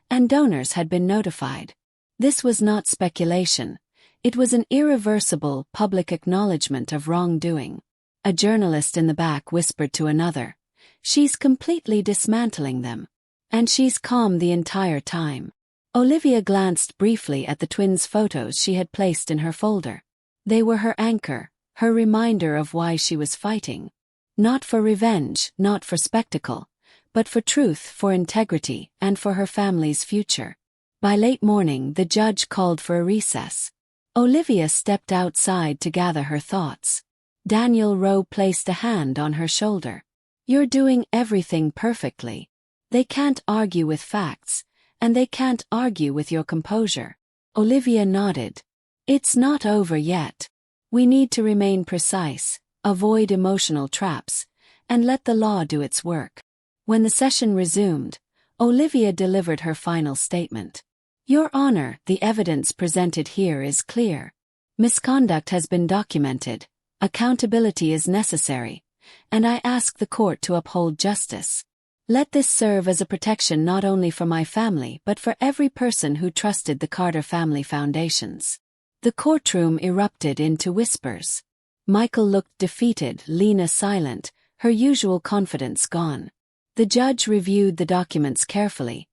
and donors had been notified. This was not speculation. It was an irreversible public acknowledgement of wrongdoing. A journalist in the back whispered to another, "She's completely dismantling them. And she's calm the entire time." Olivia glanced briefly at the twins' photos she had placed in her folder. They were her anchor, her reminder of why she was fighting. Not for revenge, not for spectacle, but for truth, for integrity, and for her family's future. By late morning, the judge called for a recess. Olivia stepped outside to gather her thoughts. Daniel Rowe placed a hand on her shoulder. You're doing everything perfectly. They can't argue with facts, and they can't argue with your composure. Olivia nodded. It's not over yet. We need to remain precise, avoid emotional traps, and let the law do its work. When the session resumed, Olivia delivered her final statement. Your Honor, the evidence presented here is clear. Misconduct has been documented, accountability is necessary, and I ask the court to uphold justice. Let this serve as a protection not only for my family but for every person who trusted the Carter family foundations. The courtroom erupted into whispers. Michael looked defeated, Lena silent, her usual confidence gone. The judge reviewed the documents carefully,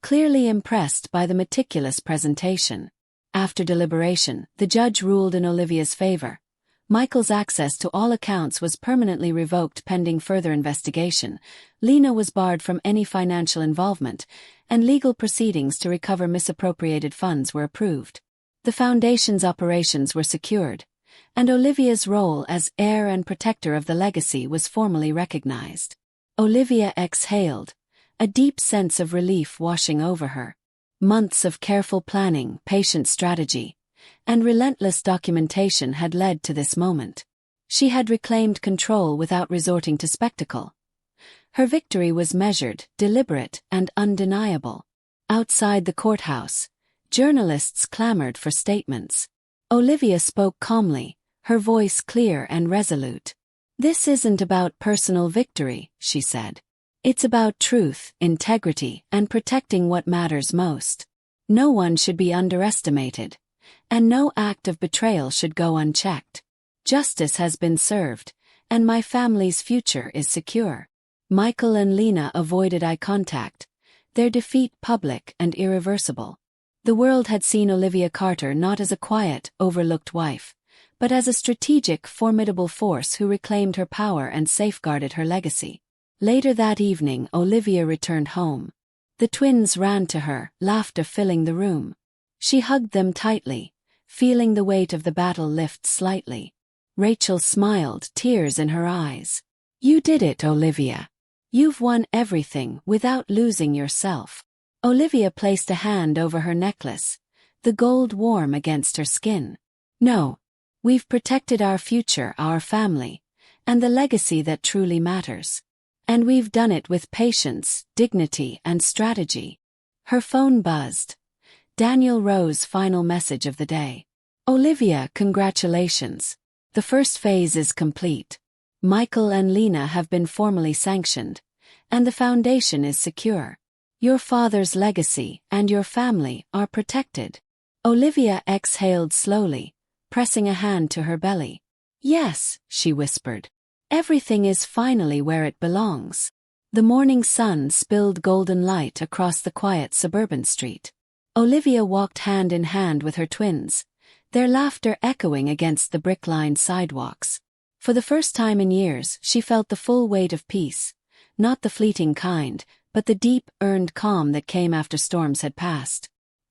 clearly impressed by the meticulous presentation. After deliberation, the judge ruled in Olivia's favor. Michael's access to all accounts was permanently revoked pending further investigation. Lena was barred from any financial involvement, and legal proceedings to recover misappropriated funds were approved. The foundation's operations were secured, and Olivia's role as heir and protector of the legacy was formally recognized. Olivia exhaled, a deep sense of relief washing over her. Months of careful planning, patient strategy, and relentless documentation had led to this moment. She had reclaimed control without resorting to spectacle. Her victory was measured, deliberate, and undeniable. Outside the courthouse, journalists clamored for statements. Olivia spoke calmly, her voice clear and resolute. This isn't about personal victory, she said. It's about truth, integrity, and protecting what matters most. No one should be underestimated, and no act of betrayal should go unchecked. Justice has been served, and my family's future is secure. Michael and Lena avoided eye contact, their defeat public and irreversible. The world had seen Olivia Carter not as a quiet, overlooked wife, but as a strategic, formidable force who reclaimed her power and safeguarded her legacy. Later that evening, Olivia returned home. The twins ran to her, laughter filling the room. She hugged them tightly, feeling the weight of the battle lift slightly. Rachel smiled, tears in her eyes. You did it, Olivia. You've won everything without losing yourself. Olivia placed a hand over her necklace, the gold warm against her skin. No, we've protected our future, our family, and the legacy that truly matters. And we've done it with patience, dignity, and strategy. Her phone buzzed. Daniel Rowe's final message of the day. Olivia, congratulations. The first phase is complete. Michael and Lena have been formally sanctioned, and the foundation is secure. Your father's legacy and your family are protected. Olivia exhaled slowly, pressing a hand to her belly. Yes, she whispered. Everything is finally where it belongs. The morning sun spilled golden light across the quiet suburban street. Olivia walked hand in hand with her twins, their laughter echoing against the brick-lined sidewalks. For the first time in years, she felt the full weight of peace, not the fleeting kind, but the deep, earned calm that came after storms had passed.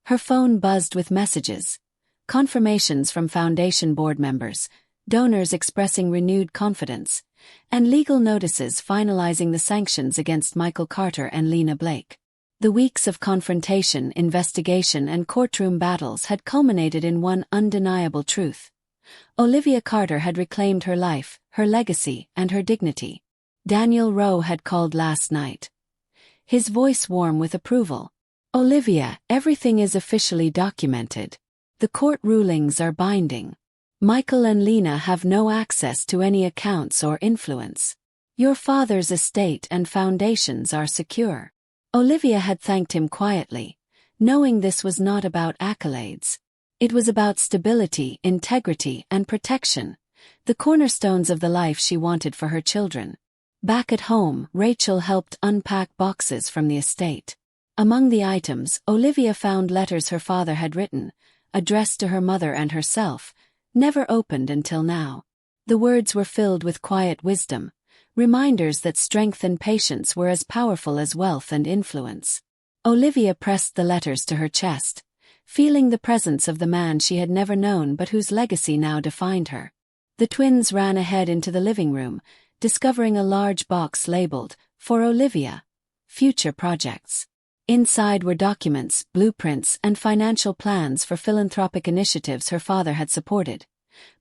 Her phone buzzed with messages, confirmations from foundation board members, donors expressing renewed confidence, and legal notices finalizing the sanctions against Michael Carter and Lena Blake. The weeks of confrontation, investigation, and courtroom battles had culminated in one undeniable truth. Olivia Carter had reclaimed her life, her legacy, and her dignity. Daniel Rowe had called last night, his voice warm with approval. Olivia, everything is officially documented. The court rulings are binding. Michael and Lena have no access to any accounts or influence. Your father's estate and foundations are secure. Olivia had thanked him quietly, knowing this was not about accolades. It was about stability, integrity, and protection, the cornerstones of the life she wanted for her children. Back at home, Rachel helped unpack boxes from the estate. Among the items, Olivia found letters her father had written, addressed to her mother and herself, never opened until now. The words were filled with quiet wisdom, reminders that strength and patience were as powerful as wealth and influence. Olivia pressed the letters to her chest, feeling the presence of the man she had never known but whose legacy now defined her. The twins ran ahead into the living room, discovering a large box labeled, "For Olivia, Future Projects." Inside were documents, blueprints, and financial plans for philanthropic initiatives her father had supported,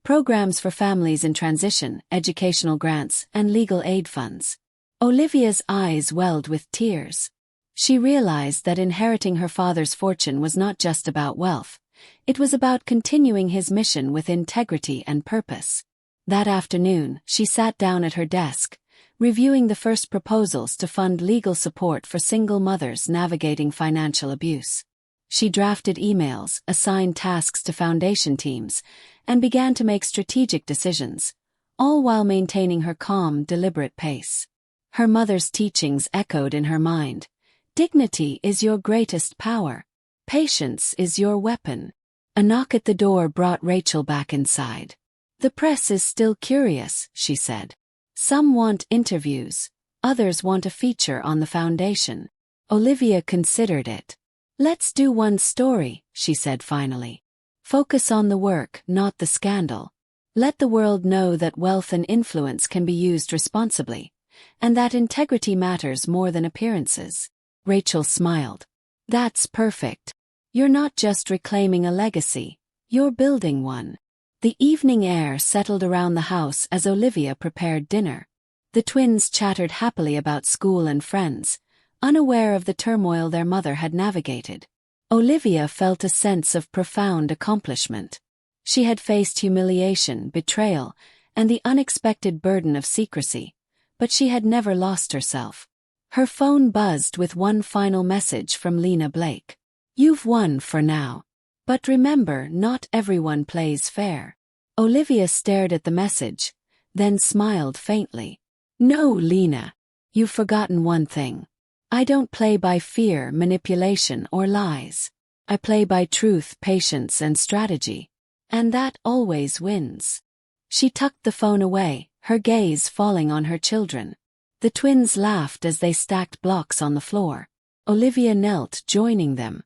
programs for families in transition, educational grants, and legal aid funds. Olivia's eyes welled with tears. She realized that inheriting her father's fortune was not just about wealth, it was about continuing his mission with integrity and purpose. That afternoon, she sat down at her desk, reviewing the first proposals to fund legal support for single mothers navigating financial abuse. She drafted emails, assigned tasks to foundation teams, and began to make strategic decisions, all while maintaining her calm, deliberate pace. Her mother's teachings echoed in her mind. Dignity is your greatest power. Patience is your weapon. A knock at the door brought Rachel back inside. The press is still curious, she said. Some want interviews, others want a feature on the foundation. Olivia considered it. Let's do one story, she said finally. Focus on the work, not the scandal. Let the world know that wealth and influence can be used responsibly, and that integrity matters more than appearances. Rachel smiled. That's perfect. You're not just reclaiming a legacy, you're building one. The evening air settled around the house as Olivia prepared dinner. The twins chattered happily about school and friends, unaware of the turmoil their mother had navigated. Olivia felt a sense of profound accomplishment. She had faced humiliation, betrayal, and the unexpected burden of secrecy, but she had never lost herself. Her phone buzzed with one final message from Lena Blake. You've won for now. But remember, not everyone plays fair. Olivia stared at the message, then smiled faintly. No, Lena. You've forgotten one thing. I don't play by fear, manipulation, or lies. I play by truth, patience, and strategy. And that always wins. She tucked the phone away, her gaze falling on her children. The twins laughed as they stacked blocks on the floor. Olivia knelt, joining them.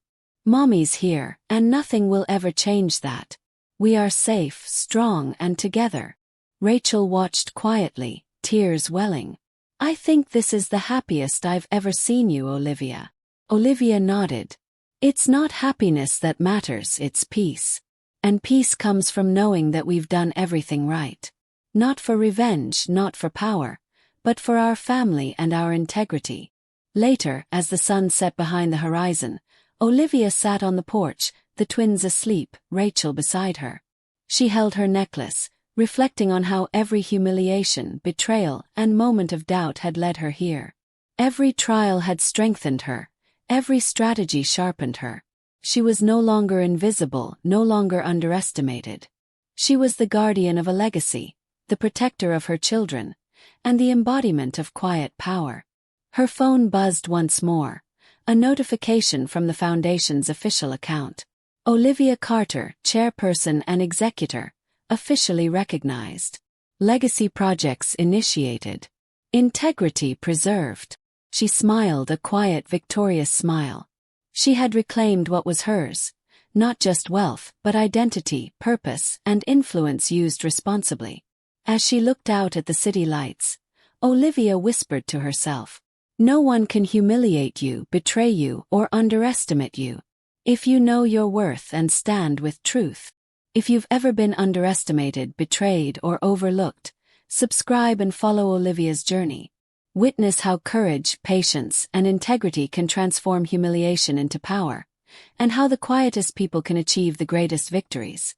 Mommy's here, and nothing will ever change that. We are safe, strong, and together. Rachel watched quietly, tears welling. I think this is the happiest I've ever seen you, Olivia. Olivia nodded. It's not happiness that matters, it's peace. And peace comes from knowing that we've done everything right. Not for revenge, not for power, but for our family and our integrity. Later, as the sun set behind the horizon, Olivia sat on the porch, the twins asleep, Rachel beside her. She held her necklace, reflecting on how every humiliation, betrayal, and moment of doubt had led her here. Every trial had strengthened her, every strategy sharpened her. She was no longer invisible, no longer underestimated. She was the guardian of a legacy, the protector of her children, and the embodiment of quiet power. Her phone buzzed once more, a notification from the Foundation's official account. Olivia Carter, chairperson and executor, officially recognized. Legacy projects initiated. Integrity preserved. She smiled a quiet, victorious smile. She had reclaimed what was hers, not just wealth, but identity, purpose, and influence used responsibly. As she looked out at the city lights, Olivia whispered to herself, "No one can humiliate you, betray you, or underestimate you. If you know your worth and stand with truth." If you've ever been underestimated, betrayed, or overlooked, subscribe and follow Olivia's journey. Witness how courage, patience, and integrity can transform humiliation into power, and how the quietest people can achieve the greatest victories.